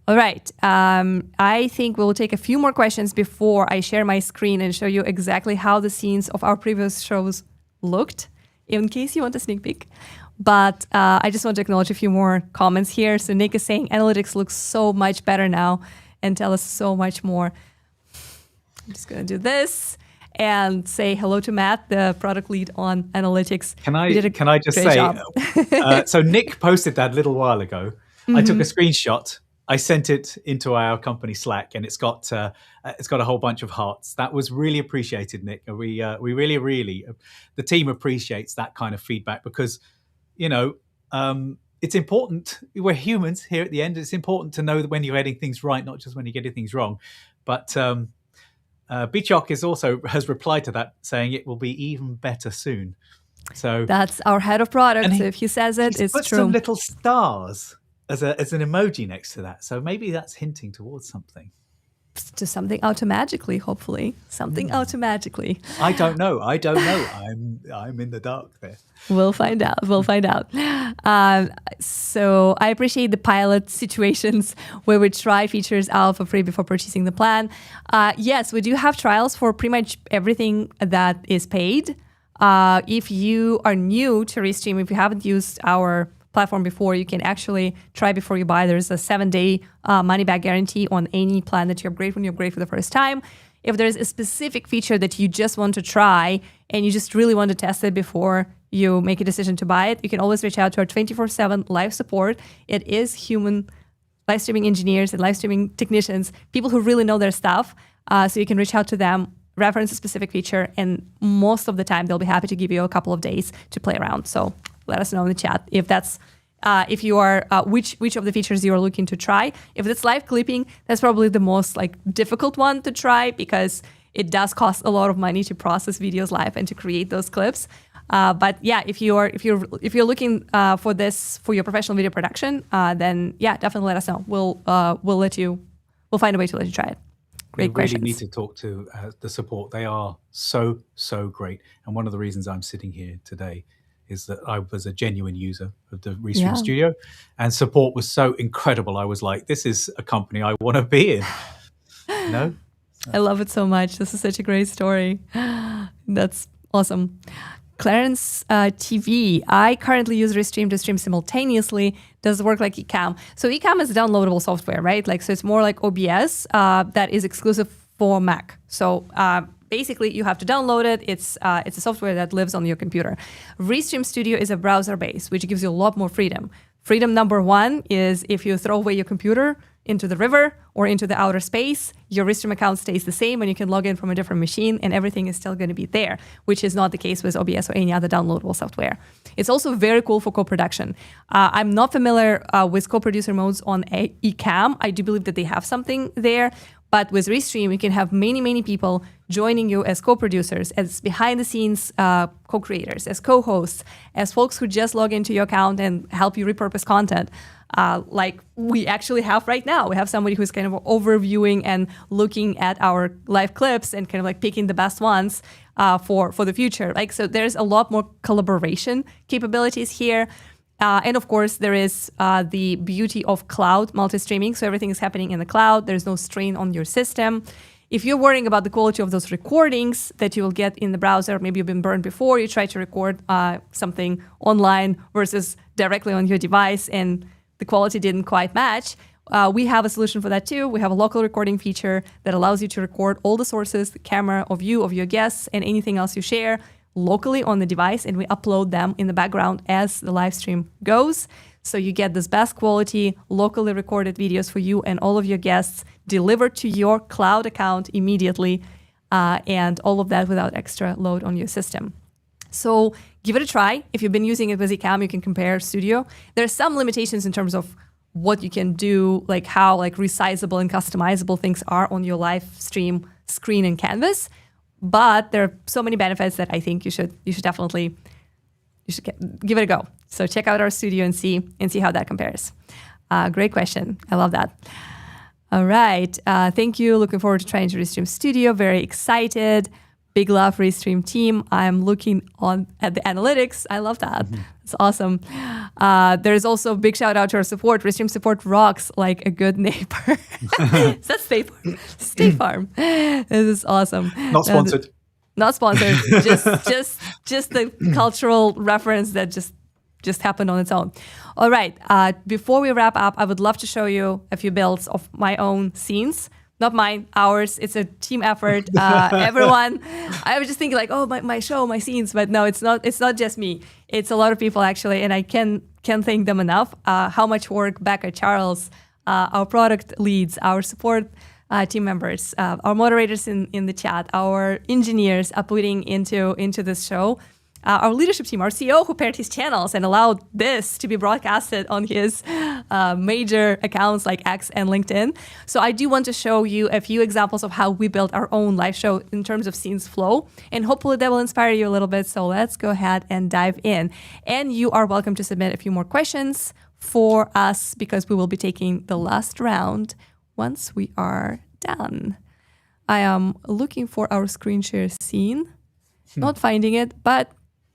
All right. I think we'll take a few more questions before I share my screen and show you exactly how the scenes of our previous shows looked, in case you want a sneak peek. But I just want to acknowledge a few more comments here. So Nick is saying analytics looks so much better now and tell us so much more. I'm just going to do this and say hello to Matt, the product lead on analytics. Can I just say, so Nick posted that a little while ago. Mm-hmm. I took a screenshot. I sent it into our company Slack, and it's got a whole bunch of hearts. That was really appreciated, Nick. We really, the team appreciates that kind of feedback because, it's important. We're humans here at the end. It's important to know that when you're getting things right, not just when you're getting things wrong. But Bichok has replied to that, saying it will be even better soon. So that's our head of product. So if he says it, it's put true. Some little stars as an emoji next to that. So maybe that's hinting towards something. To something automagically, hopefully. Something automagically. I don't know. I'm in the dark there. We'll find out. So I appreciate the pilot situations where we try features out for free before purchasing the plan. Yes, we do have trials for pretty much everything that is paid. If you are new to Restream, if you haven't used our platform before, you can actually try before you buy. There's a 7-day money-back guarantee on any plan that you upgrade when you upgrade for the first time. If there's a specific feature that you just want to try and you just really want to test it before you make a decision to buy it, you can always reach out to our 24/7 live support. It is human live streaming engineers and live streaming technicians, people who really know their stuff. So you can reach out to them, reference a specific feature, and most of the time they'll be happy to give you a couple of days to play around. So let us know in the chat if that's if you are which of the features you are looking to try. If it's live clipping, that's probably the most difficult one to try because it does cost a lot of money to process videos live and to create those clips. But yeah, if you're looking for this for your professional video production, then yeah, definitely let us know. We'll find a way to let you try it. Great questions. We really need to talk to the support. They are so great. And one of the reasons I'm sitting here today is that I was a genuine user of the Restream Studio, and support was so incredible. I was like, this is a company I want to be in. I love it so much. This is such a great story. That's awesome. Clarence TV. I currently use Restream to stream simultaneously. Does it work like Ecamm? So Ecamm is downloadable software, right? So it's more like OBS that is exclusive for Mac. So basically, you have to download it. It's a software that lives on your computer. Restream Studio is a browser base, which gives you a lot more freedom. Freedom number one is if you throw away your computer, into the river or into the outer space, your Restream account stays the same and you can log in from a different machine and everything is still going to be there, which is not the case with OBS or any other downloadable software. It's also very cool for co-production. I'm not familiar with co-producer modes on Ecamm. I do believe that they have something there, but with Restream, you can have many, many people joining you as co-producers, as behind-the-scenes co-creators, as co-hosts, as folks who just log into your account and help you repurpose content. Like we actually have right now. We have somebody who's kind of overviewing and looking at our live clips and kind of like picking the best ones for the future. Like, so there's a lot more collaboration capabilities here. And of course, there is the beauty of cloud multi-streaming. So everything is happening in the cloud. There's no strain on your system. If you're worrying about the quality of those recordings that you will get in the browser, maybe you've been burned before, you try to record something online versus directly on your device and the quality didn't quite match, we have a solution for that too. We have a local recording feature that allows you to record all the sources, the camera of you, of your guests, and anything else you share locally on the device, and we upload them in the background as the live stream goes. So you get this best quality, locally recorded videos for you and all of your guests delivered to your cloud account immediately, and all of that without extra load on your system. So give it a try. If you've been using it with Ecamm, you can compare Studio. There are some limitations in terms of what you can do, like how like resizable and customizable things are on your live stream screen and canvas. But there are so many benefits that I think you should definitely give it a go. So check out our studio and see how that compares. Great question. I love that. All right. Thank you. Looking forward to trying to Restream Studio. Very excited. Big love, Restream team. I'm looking at the analytics. I love that. It's awesome. There's also a big shout out to our support. Restream support rocks like a good neighbor. Is that State Farm? State Farm. This is awesome. Not sponsored. Not sponsored. just the cultural reference that just happened on its own. All right. Before we wrap up, I would love to show you a few builds of my own scenes. Not mine, ours. It's a team effort. Everyone. I was just thinking like, oh, my show, my scenes, but no, it's not. It's not just me. It's a lot of people actually, and I can't thank them enough. How much work Becca, Charles, our product leads, our support team members, our moderators in the chat, our engineers are putting into this show. Our leadership team, our CEO who paired his channels and allowed this to be broadcasted on his major accounts like X and LinkedIn. So I do want to show you a few examples of how we built our own live show in terms of scenes flow. And hopefully that will inspire you a little bit. So let's go ahead and dive in. And you are welcome to submit a few more questions for us because we will be taking the last round once we are done. I am looking for our screen share scene, not finding it, but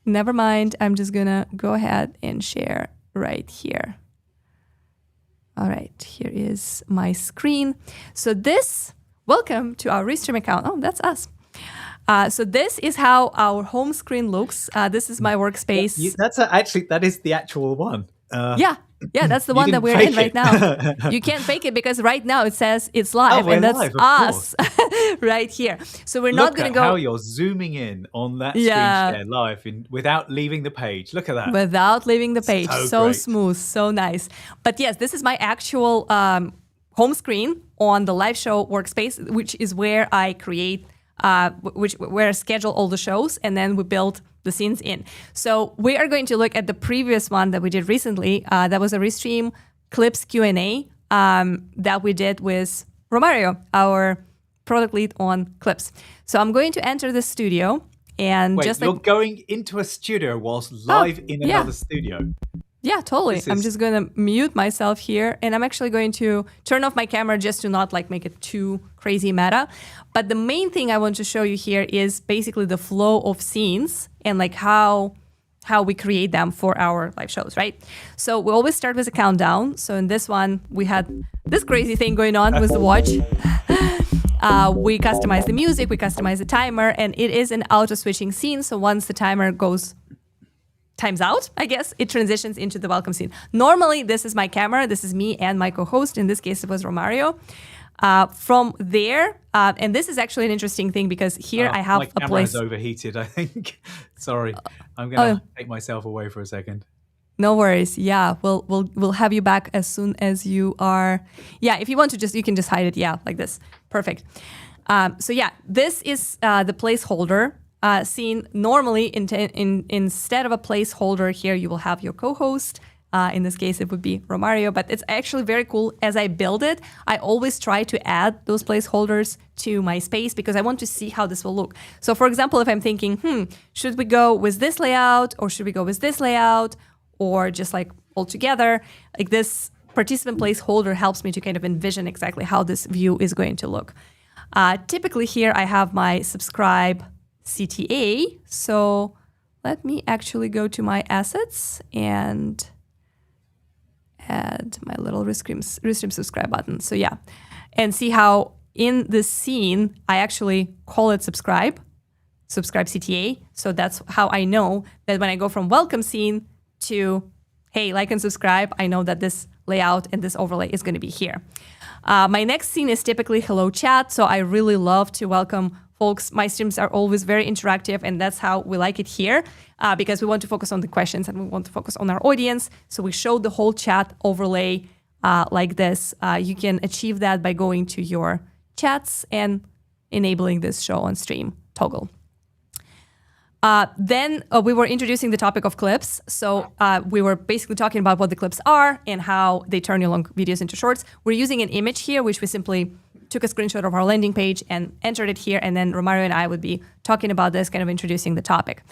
never mind. I'm just gonna go ahead and share right here. All right, here is my screen. So welcome to our Restream account. Oh, that's us. So this is how our home screen looks. This is my workspace. That is the actual one. Yeah, that's the one that we're in right now. You can't fake it because right now it says it's live, and that's live, us right here. So we're not going to go. How you're zooming in on that screen share live without leaving the page. Look at that. Without leaving the page. So smooth, so nice. But yes, this is my actual home screen on the live show workspace, which is where I create, where I schedule all the shows, and then we build the scenes in. So we are going to look at the previous one that we did recently. That was a Restream Clips Q&A that we did with Romario, our product lead on Clips. So I'm going to enter the studio and you're going into a studio whilst live in another studio. Yeah, totally. I'm just going to mute myself here, and I'm actually going to turn off my camera just to not like make it too crazy meta. But the main thing I want to show you here is basically the flow of scenes and like how we create them for our live shows, right? So we always start with a countdown. So in this one, we had this crazy thing going on with the watch. We customize the music, we customize the timer, and it is an auto-switching scene. So once the timer times out, I guess, it transitions into the welcome scene. Normally, this is my camera. This is me and my co-host. In this case, it was Romario. From there, and this is actually an interesting thing because here I have my camera is overheated, I think. Sorry. I'm going to take myself away for a second. No worries. Yeah, we'll have you back as soon as you are. Yeah, if you want to you can just hide it. Yeah, like this. Perfect. So yeah, this is the placeholder scene. Normally, instead of a placeholder here, you will have your co-host. In this case, it would be Romario, but it's actually very cool. As I build it, I always try to add those placeholders to my space because I want to see how this will look. So for example, if I'm thinking, should we go with this layout or should we go with this layout or just like all together, like this participant placeholder helps me to kind of envision exactly how this view is going to look. Typically here I have my subscribe CTA. So let me actually go to my assets and add my little Restream subscribe button. So yeah, and see how in this scene, I actually call it subscribe CTA. So that's how I know that when I go from welcome scene to, hey, like and subscribe, I know that this layout and this overlay is going to be here. My next scene is typically hello chat. So I really love to welcome folks. My streams are always very interactive, and that's how we like it here because we want to focus on the questions and we want to focus on our audience. So we show the whole chat overlay like this. You can achieve that by going to your chats and enabling this show on stream toggle. Then we were introducing the topic of clips. So we were basically talking about what the clips are and how they turn your long videos into shorts. We're using an image here, which we simply took a screenshot of our landing page and entered it here. And then Romario and I would be talking about this, kind of introducing the topic.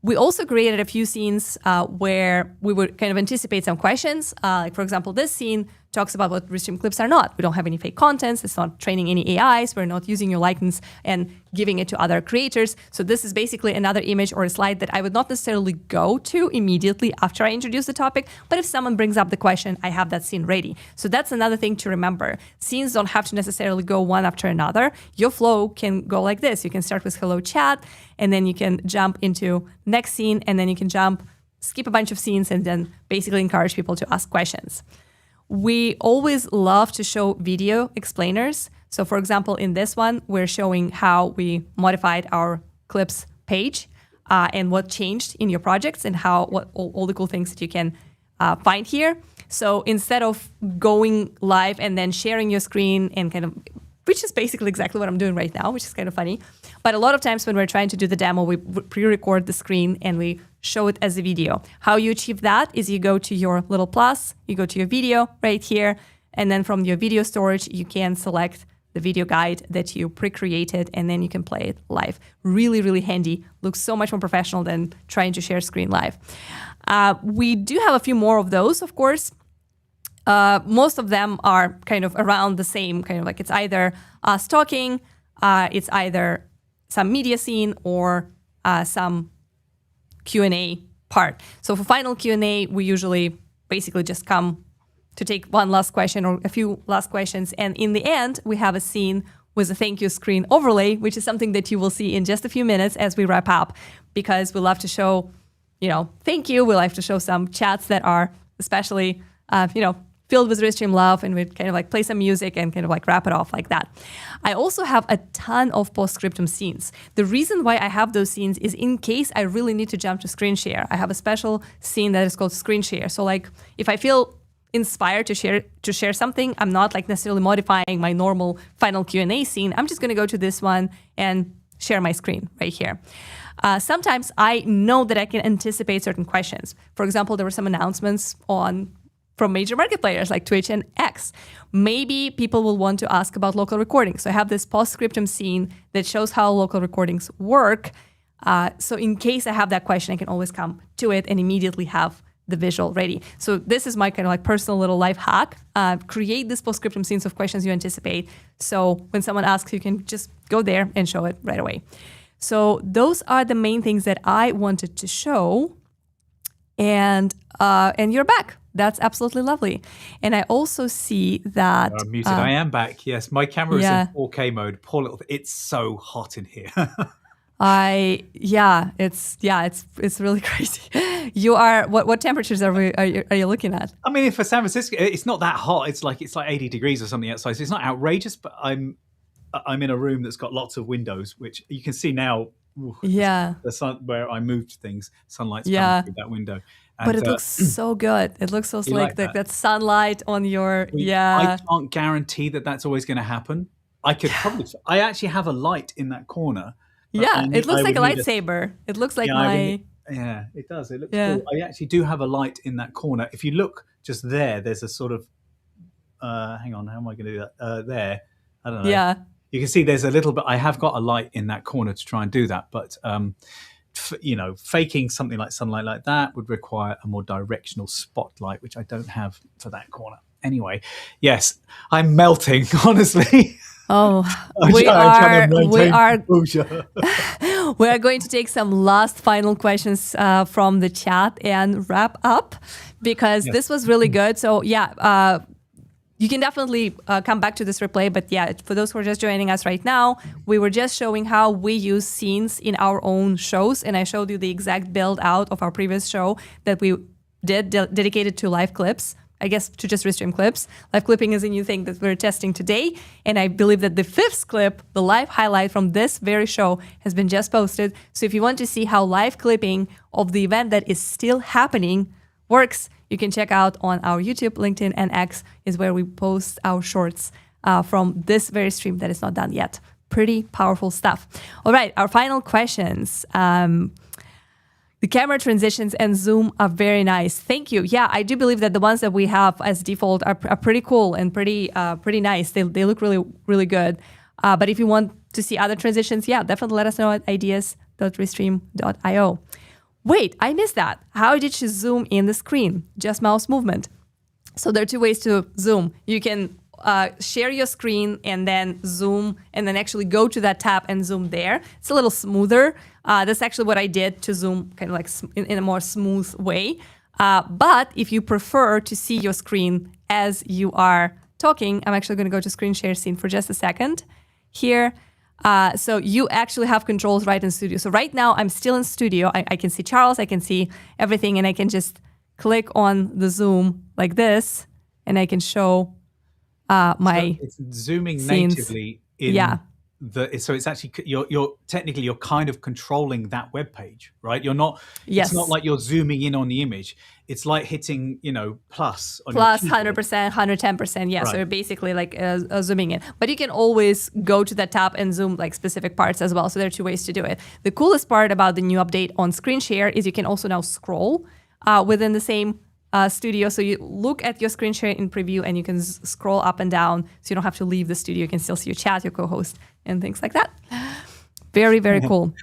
We also created a few scenes where we would kind of anticipate some questions. Like, for example, this scene talks about what Restream clips are not. We don't have any fake contents. It's not training any AIs. We're not using your likeness and giving it to other creators. So this is basically another image or a slide that I would not necessarily go to immediately after I introduce the topic. But if someone brings up the question, I have that scene ready. So that's another thing to remember. Scenes don't have to necessarily go one after another. Your flow can go like this. You can start with hello chat, and then you can jump into next scene, and then you can skip a bunch of scenes, and then basically encourage people to ask questions. We always love to show video explainers. So for example, in this one, we're showing how we modified our clips page and what changed in your projects and what all the cool things that you can find here. So instead of going live and then sharing your screen and kind of, which is basically exactly what I'm doing right now, which is kind of funny. But a lot of times when we're trying to do the demo, we pre-record the screen and we show it as a video. How you achieve that is you go to your little plus, you go to your video right here, and then from your video storage, you can select the video guide that you pre-created, and then you can play it live. Really, really handy. Looks so much more professional than trying to share screen live. We do have a few more of those, of course. Most of them are kind of around the same, kind of like it's either us talking, it's either some media scene or some Q&A part. So for final Q&A, we usually basically just come to take one last question or a few last questions. And in the end, we have a scene with a thank you screen overlay, which is something that you will see in just a few minutes as we wrap up, because we love to show, thank you. We like to show some chats that are especially, filled with Restream love, and we'd kind of like play some music and kind of like wrap it off like that. I also have a ton of post-scriptum scenes. The reason why I have those scenes is in case I really need to jump to screen share. I have a special scene that is called screen share. So like if I feel inspired to share something, I'm not like necessarily modifying my normal final Q&A scene. I'm just going to go to this one and share my screen right here. Sometimes I know that I can anticipate certain questions. For example, there were some announcements from major market players like Twitch and X. Maybe people will want to ask about local recording. So I have this post-scriptum scene that shows how local recordings work. So in case I have that question, I can always come to it and immediately have the visual ready. So this is my kind of like personal little life hack. Create this post-scriptum scenes of questions you anticipate. So when someone asks, you can just go there and show it right away. So those are the main things that I wanted to show. And you're back. That's absolutely lovely. And I also see that I'm muted. I am back. Yes, my camera is in 4K mode. Poor little. It's so hot in here. It's really crazy. You are what temperatures are you looking at? I mean, for San Francisco, it's not that hot. It's like 80 degrees or something outside. So it's not outrageous. But I'm in a room that's got lots of windows, which you can see now. The sun where I moved things, sunlight's coming through that window. But it looks so good. It looks so slick. like that sunlight on your, I can't guarantee that that's always going to happen. I could probably. I actually have a light in that corner. Yeah, it looks like a lightsaber. It looks like yeah, it does. It looks cool. I actually do have a light in that corner. If you look just there, there's a sort of. Hang on, how am I going to do that? There, I don't know. Yeah. You can see there's a little bit. I have got a light in that corner to try and do that, but faking something like sunlight like that would require a more directional spotlight, which I don't have for that corner. Anyway, yes, I'm melting, honestly. Oh, we are going to take some last final questions from the chat and wrap up, because this was really good. So you can definitely come back to this replay. But for those who are just joining us right now, we were just showing how we use scenes in our own shows. And I showed you the exact build out of our previous show that we did dedicated to live clips. I guess to just Restream clips. Live clipping is a new thing that we're testing today. And I believe that the 5th clip, the live highlight from this very show, has been just posted. So if you want to see how live clipping of the event that is still happening works, you can check out on our YouTube, LinkedIn, and X is where we post our shorts from this very stream that is not done yet. Pretty powerful stuff. All right, our final questions. The camera transitions and zoom are very nice. Thank you. Yeah, I do believe that the ones that we have as default are pretty cool and pretty nice. They look really, really good. But if you want to see other transitions, definitely let us know at ideas.restream.io. Wait, I missed that. How did she zoom in the screen? Just mouse movement. So there are 2 ways to zoom. You can share your screen and then zoom and then actually go to that tab and zoom there. It's a little smoother. That's actually what I did to zoom kind of like in a more smooth way. But if you prefer to see your screen as you are talking, I'm actually going to go to screen share scene for just a second here. So you actually have controls right in Studio. So right now I'm still in Studio. I can see Charles, I can see everything, and I can just click on the zoom like this, and I can show my it's zooming scenes natively in so it's actually you're technically you're kind of controlling that web page, right? You're not it's not like you're zooming in on the image. It's like hitting plus on plus 100%, 110%. Right. So you're basically like zooming in, but you can always go to that tab and zoom like specific parts as well. So there are 2 ways to do it. The coolest part about the new update on screen share is you can also now scroll within the same studio. So you look at your screen share in preview and you can scroll up and down, so you don't have to leave the studio. You can still see your chat, your co-host, and things like that. Very, very cool.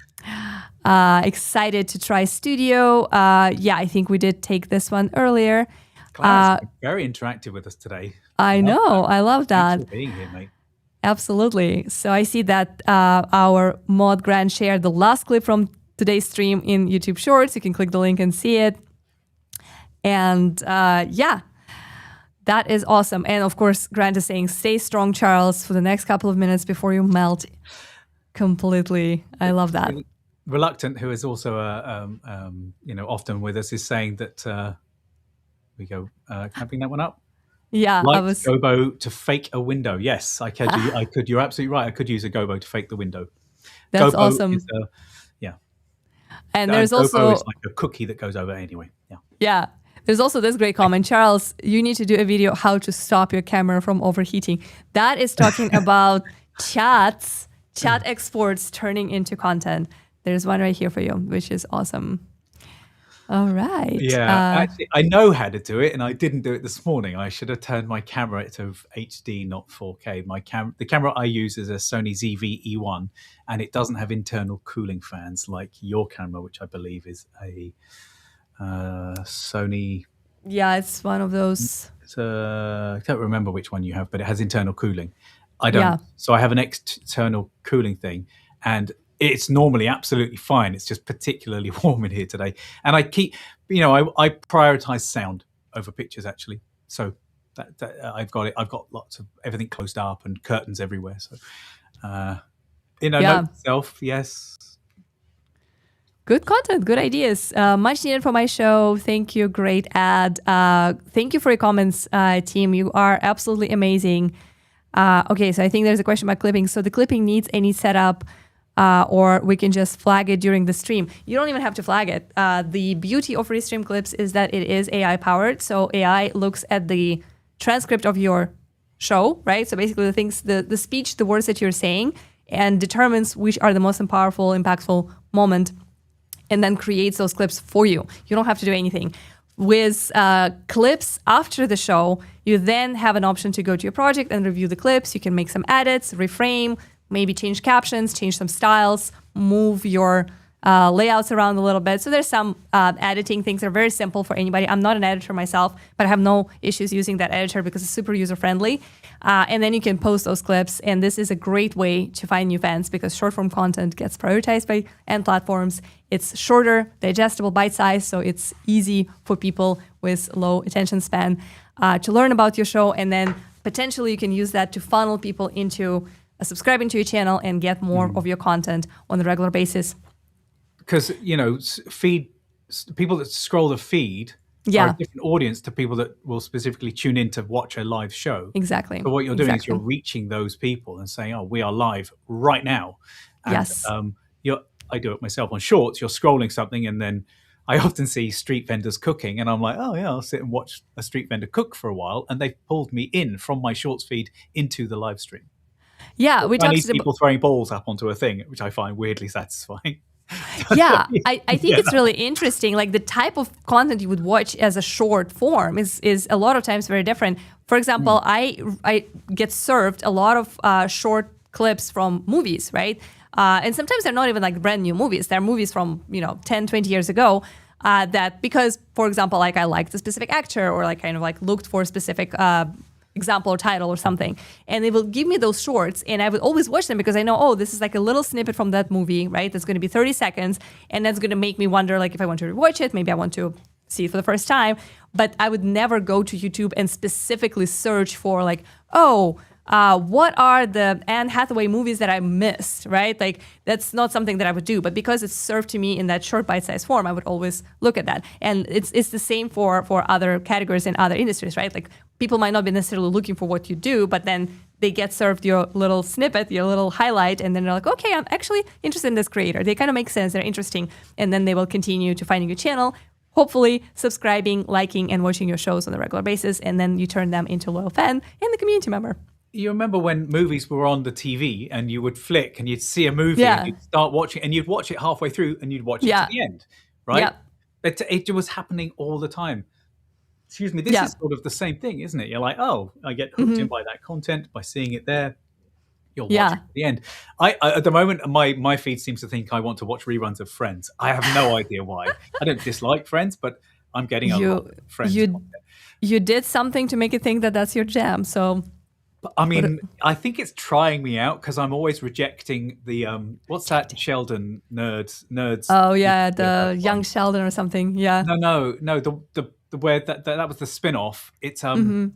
Excited to try Studio. I think we did take this one earlier. Claire's very interactive with us today. I know. I love that. Thanks for being here, mate. Absolutely. So I see that our mod Grant shared the last clip from today's stream in YouTube Shorts. You can click the link and see it. And that is awesome. And of course, Grant is saying, stay strong, Charles, for the next couple of minutes before you melt completely. I love that. Reluctant, who is also often with us, is saying that we go. Can I bring that one up? Yeah, Gobo to fake a window. Yes, I could. I could. You're absolutely right. I could use a Gobo to fake the window. That's Gobo awesome. Is and there's Gobo also is like a cookie that goes over anyway. Yeah. Yeah. There's also this great comment, Charles, you need to do a video how to stop your camera from overheating. That is talking about chat exports turning into content. There's one right here for you, which is awesome. All right. Yeah, actually, I know how to do it, and I didn't do it this morning. I should have turned my camera to HD, not 4K. The camera I use is a Sony ZV-E1, and it doesn't have internal cooling fans like your camera, which I believe is a Sony. Yeah, it's one of those. I can't remember which one you have, but it has internal cooling. I don't. Yeah. So I have an external cooling thing, and it's normally absolutely fine. It's just particularly warm in here today. And I keep, I prioritize sound over pictures actually. So that I've got it. I've got lots of everything closed up and curtains everywhere. So, note itself, yes. Good content, good ideas. Much needed for my show. Thank you. Great ad. Thank you for your comments, team. You are absolutely amazing. Okay, so I think there's a question about clipping. So the clipping needs any setup or we can just flag it during the stream. You don't even have to flag it. The beauty of Restream Clips is that it is AI powered. So AI looks at the transcript of your show, right? So basically the things, the speech, the words that you're saying, and determines which are the most powerful, impactful moment, and then creates those clips for you. You don't have to do anything. With clips after the show, you then have an option to go to your project and review the clips. You can make some edits, reframe, maybe change captions, change some styles, move your layouts around a little bit. So there's some editing things that are very simple for anybody. I'm not an editor myself, but I have no issues using that editor because it's super user-friendly. And then you can post those clips. And this is a great way to find new fans because short-form content gets prioritized by end platforms. It's shorter, digestible, bite-sized, so it's easy for people with low attention span to learn about your show. And then potentially you can use that to funnel people into subscribing to your channel and get more of your content on a regular basis. Because, people that scroll the feed are a different audience to people that will specifically tune in to watch a live show. Exactly. So what you're doing is you're reaching those people and saying, oh, we are live right now. And, yes. I do it myself on Shorts. You're scrolling something and then I often see street vendors cooking and I'm like, oh, yeah, I'll sit and watch a street vendor cook for a while. And they've pulled me in from my Shorts feed into the live stream. Yeah, we talked about people throwing balls up onto a thing, which I find weirdly satisfying. Yeah, I think it's really interesting. Like the type of content you would watch as a short form is a lot of times very different. For example, I get served a lot of short clips from movies, right? And sometimes they're not even like brand new movies. They're movies from 10, 20 years ago. That because, for example, like I liked a specific actor or like kind of like looked for a specific example or title or something, and they will give me those shorts and I would always watch them because I know, oh, this is like a little snippet from that movie, right? That's going to be 30 seconds and that's going to make me wonder like if I want to rewatch it, maybe I want to see it for the first time, but I would never go to YouTube and specifically search for like, what are the Anne Hathaway movies that I missed, right? Like that's not something that I would do, but because it's served to me in that short bite-sized form, I would always look at that. And it's the same for other categories in other industries, right? Like people might not be necessarily looking for what you do, but then they get served your little snippet, your little highlight, and then they're like, okay, I'm actually interested in this creator. They kind of make sense, they're interesting, and then they will continue to finding your channel, hopefully subscribing, liking, and watching your shows on a regular basis, and then you turn them into a loyal fan and the community member. You remember when movies were on the TV and you would flick and you'd see a movie and you'd start watching and you'd watch it halfway through and you'd watch it to the end, right? Yeah. It was happening all the time. Excuse me, this is sort of the same thing, isn't it? You're like, oh, I get hooked in by that content, by seeing it there. You'll watch it to the end. I at the moment, my feed seems to think I want to watch reruns of Friends. I have no idea why. I don't dislike Friends, but I'm getting a lot of Friends content. You did something to make it think that that's your jam, so... I mean, I think it's trying me out because I'm always rejecting the what's that Sheldon nerds? Oh yeah, the young Sheldon or something. Yeah. No. The where that was the spin-off. It's oh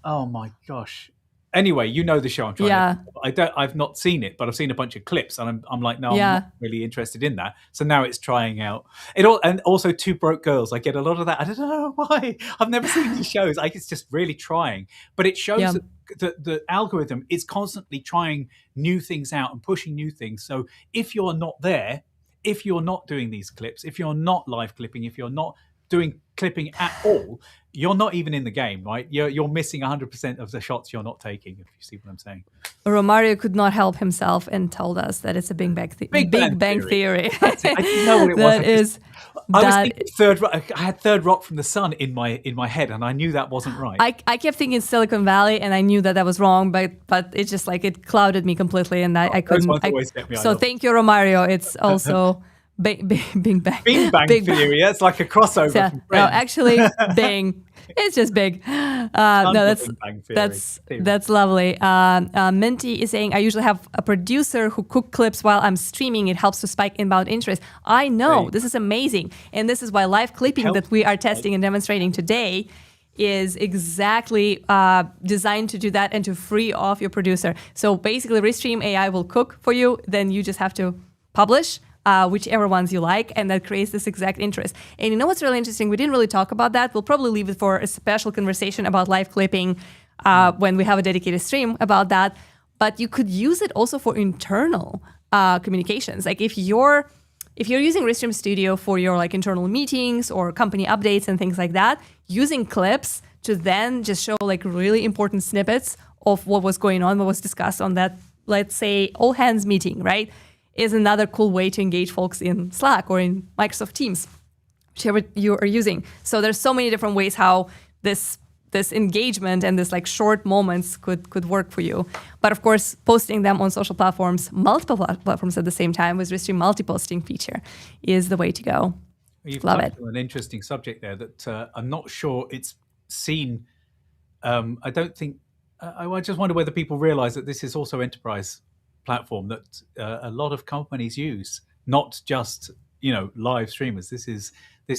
my gosh. Anyway, you know the show I'm trying to. I've not seen it, but I've seen a bunch of clips, and I'm like, no, I'm not really interested in that. So now it's trying out it all, and also Two Broke Girls. I get a lot of that. I don't know why. I've never seen these shows. It's just really trying, but it shows that the algorithm is constantly trying new things out and pushing new things. So if you're not there, if you're not doing these clips, if you're not live clipping, if you're not doing clipping at all, you're not even in the game, right? You're missing 100% of the shots you're not taking, if you see what I'm saying. Romario could not help himself and told us that it's a Big Bang Theory. That's it. I didn't know what it was. I was thinking Third Rock. I had Third Rock from the Sun in my head, and I knew that wasn't right. I kept thinking Silicon Valley, and I knew that was wrong, but it's just like it clouded me completely, and I couldn't. So thank you, Romario. It's also... Bing Bang. Bing Bang Theory. That's like a crossover. Yeah, from Friends. No, actually, Bing. It's just big. No, that's lovely. Minty is saying, I usually have a producer who cook clips while I'm streaming. It helps to spike inbound interest. I know. This is amazing. And this is why live clipping that we are testing and demonstrating today is exactly designed to do that and to free off your producer. So basically, Restream AI will cook for you. Then you just have to publish whichever ones you like, and that creates this exact interest. And you know what's really interesting? We didn't really talk about that. We'll probably leave it for a special conversation about live clipping when we have a dedicated stream about that. But you could use it also for internal communications. Like if you're using Restream Studio for your like internal meetings or company updates and things like that, using clips to then just show like really important snippets of what was going on, what was discussed on that, let's say, all hands meeting, right, is another cool way to engage folks in Slack or in Microsoft Teams, whichever you are using. So there's so many different ways how this engagement and this like short moments could work for you. But of course, posting them on social platforms, multiple platforms at the same time with Restream multi-posting feature is the way to go. You've Love touched it. on an interesting subject there that I'm not sure it's seen. I don't think. I just wonder whether people realize that this is also enterprise platform that a lot of companies use, not just live streamers. This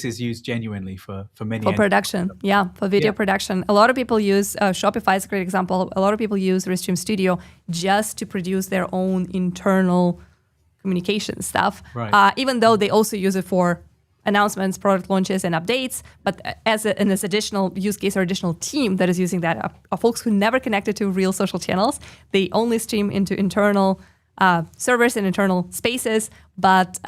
is used genuinely for many For production, for video production. A lot of people use Shopify is a great example. A lot of people use Restream Studio just to produce their own internal communication stuff. Right. Even though they also use it for announcements, product launches, and updates. But as an additional use case or additional team that is using that are folks who never connected to real social channels. They only stream into internal servers and internal spaces, but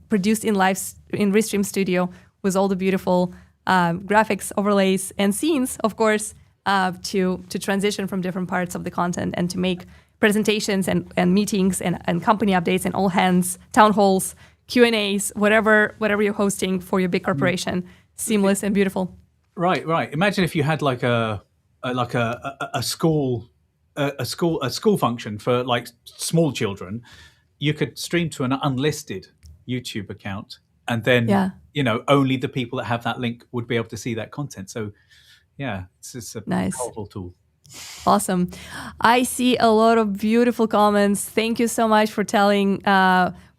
produced in Restream Studio with all the beautiful graphics, overlays, and scenes, of course, to transition from different parts of the content and to make presentations and meetings and company updates and all hands, town halls, Q&As, whatever you're hosting for your big corporation, seamless and beautiful. Right. Imagine if you had like a school function for like small children. You could stream to an unlisted YouTube account, and then only the people that have that link would be able to see that content. So it's a powerful tool. Awesome. I see a lot of beautiful comments. Thank you so much for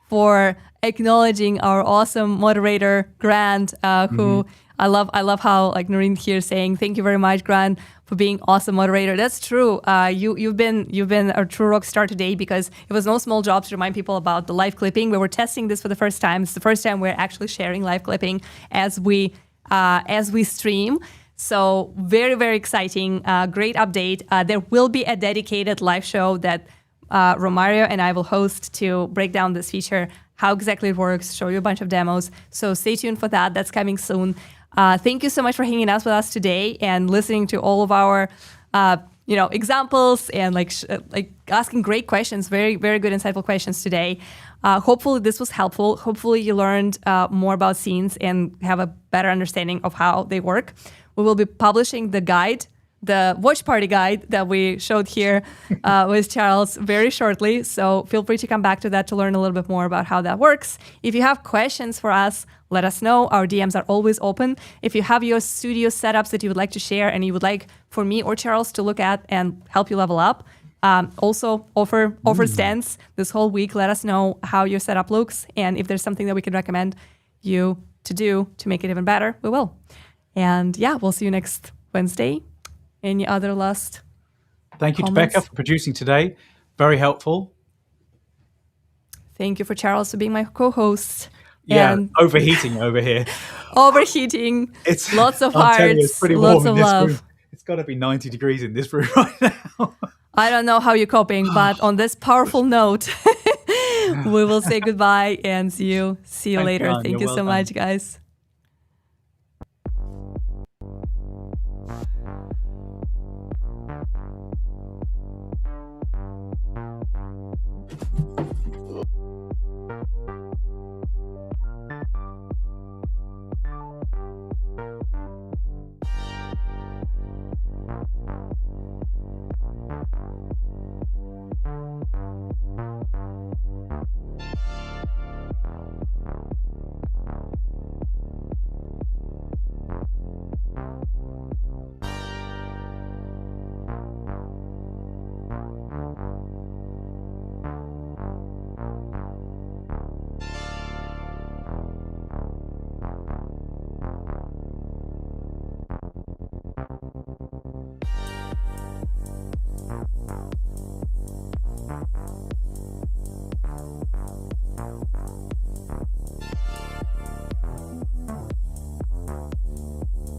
for acknowledging our awesome moderator, Grant, who I love how like Noreen here saying, thank you very much, Grant, for being awesome moderator. That's true. You've been a true rock star today because it was no small job to remind people about the live clipping. We were testing this for the first time. It's the first time we're actually sharing live clipping as we stream. So very, very exciting. Great update. There will be a dedicated live show that Romario and I will host to break down this feature, how exactly it works, show you a bunch of demos. So stay tuned for that. That's coming soon. Thank you so much for hanging out with us today and listening to all of our examples and like asking great questions, very, very good, insightful questions today. Hopefully this was helpful. Hopefully you learned more about scenes and have a better understanding of how they work. We will be publishing the guide, the watch party guide that we showed here with Charles very shortly. So feel free to come back to that to learn a little bit more about how that works. If you have questions for us, let us know. Our DMs are always open. If you have your studio setups that you would like to share and you would like for me or Charles to look at and help you level up, also offer stands this whole week. Let us know how your setup looks. And if there's something that we can recommend you to do to make it even better, we will. And we'll see you next Wednesday. Any other last Thank you comments? to Becca for producing today. Very helpful. Thank you for Charles for being my co-host. Yeah, and overheating over here. Overheating. It's lots of I'll tell hearts. you, it's pretty lots warm of in this love. room. It's got to be 90 degrees in this room right now. I don't know how you're coping, but on this powerful note, we will say goodbye and see you later. Anya. Thank you Well so done. much, guys.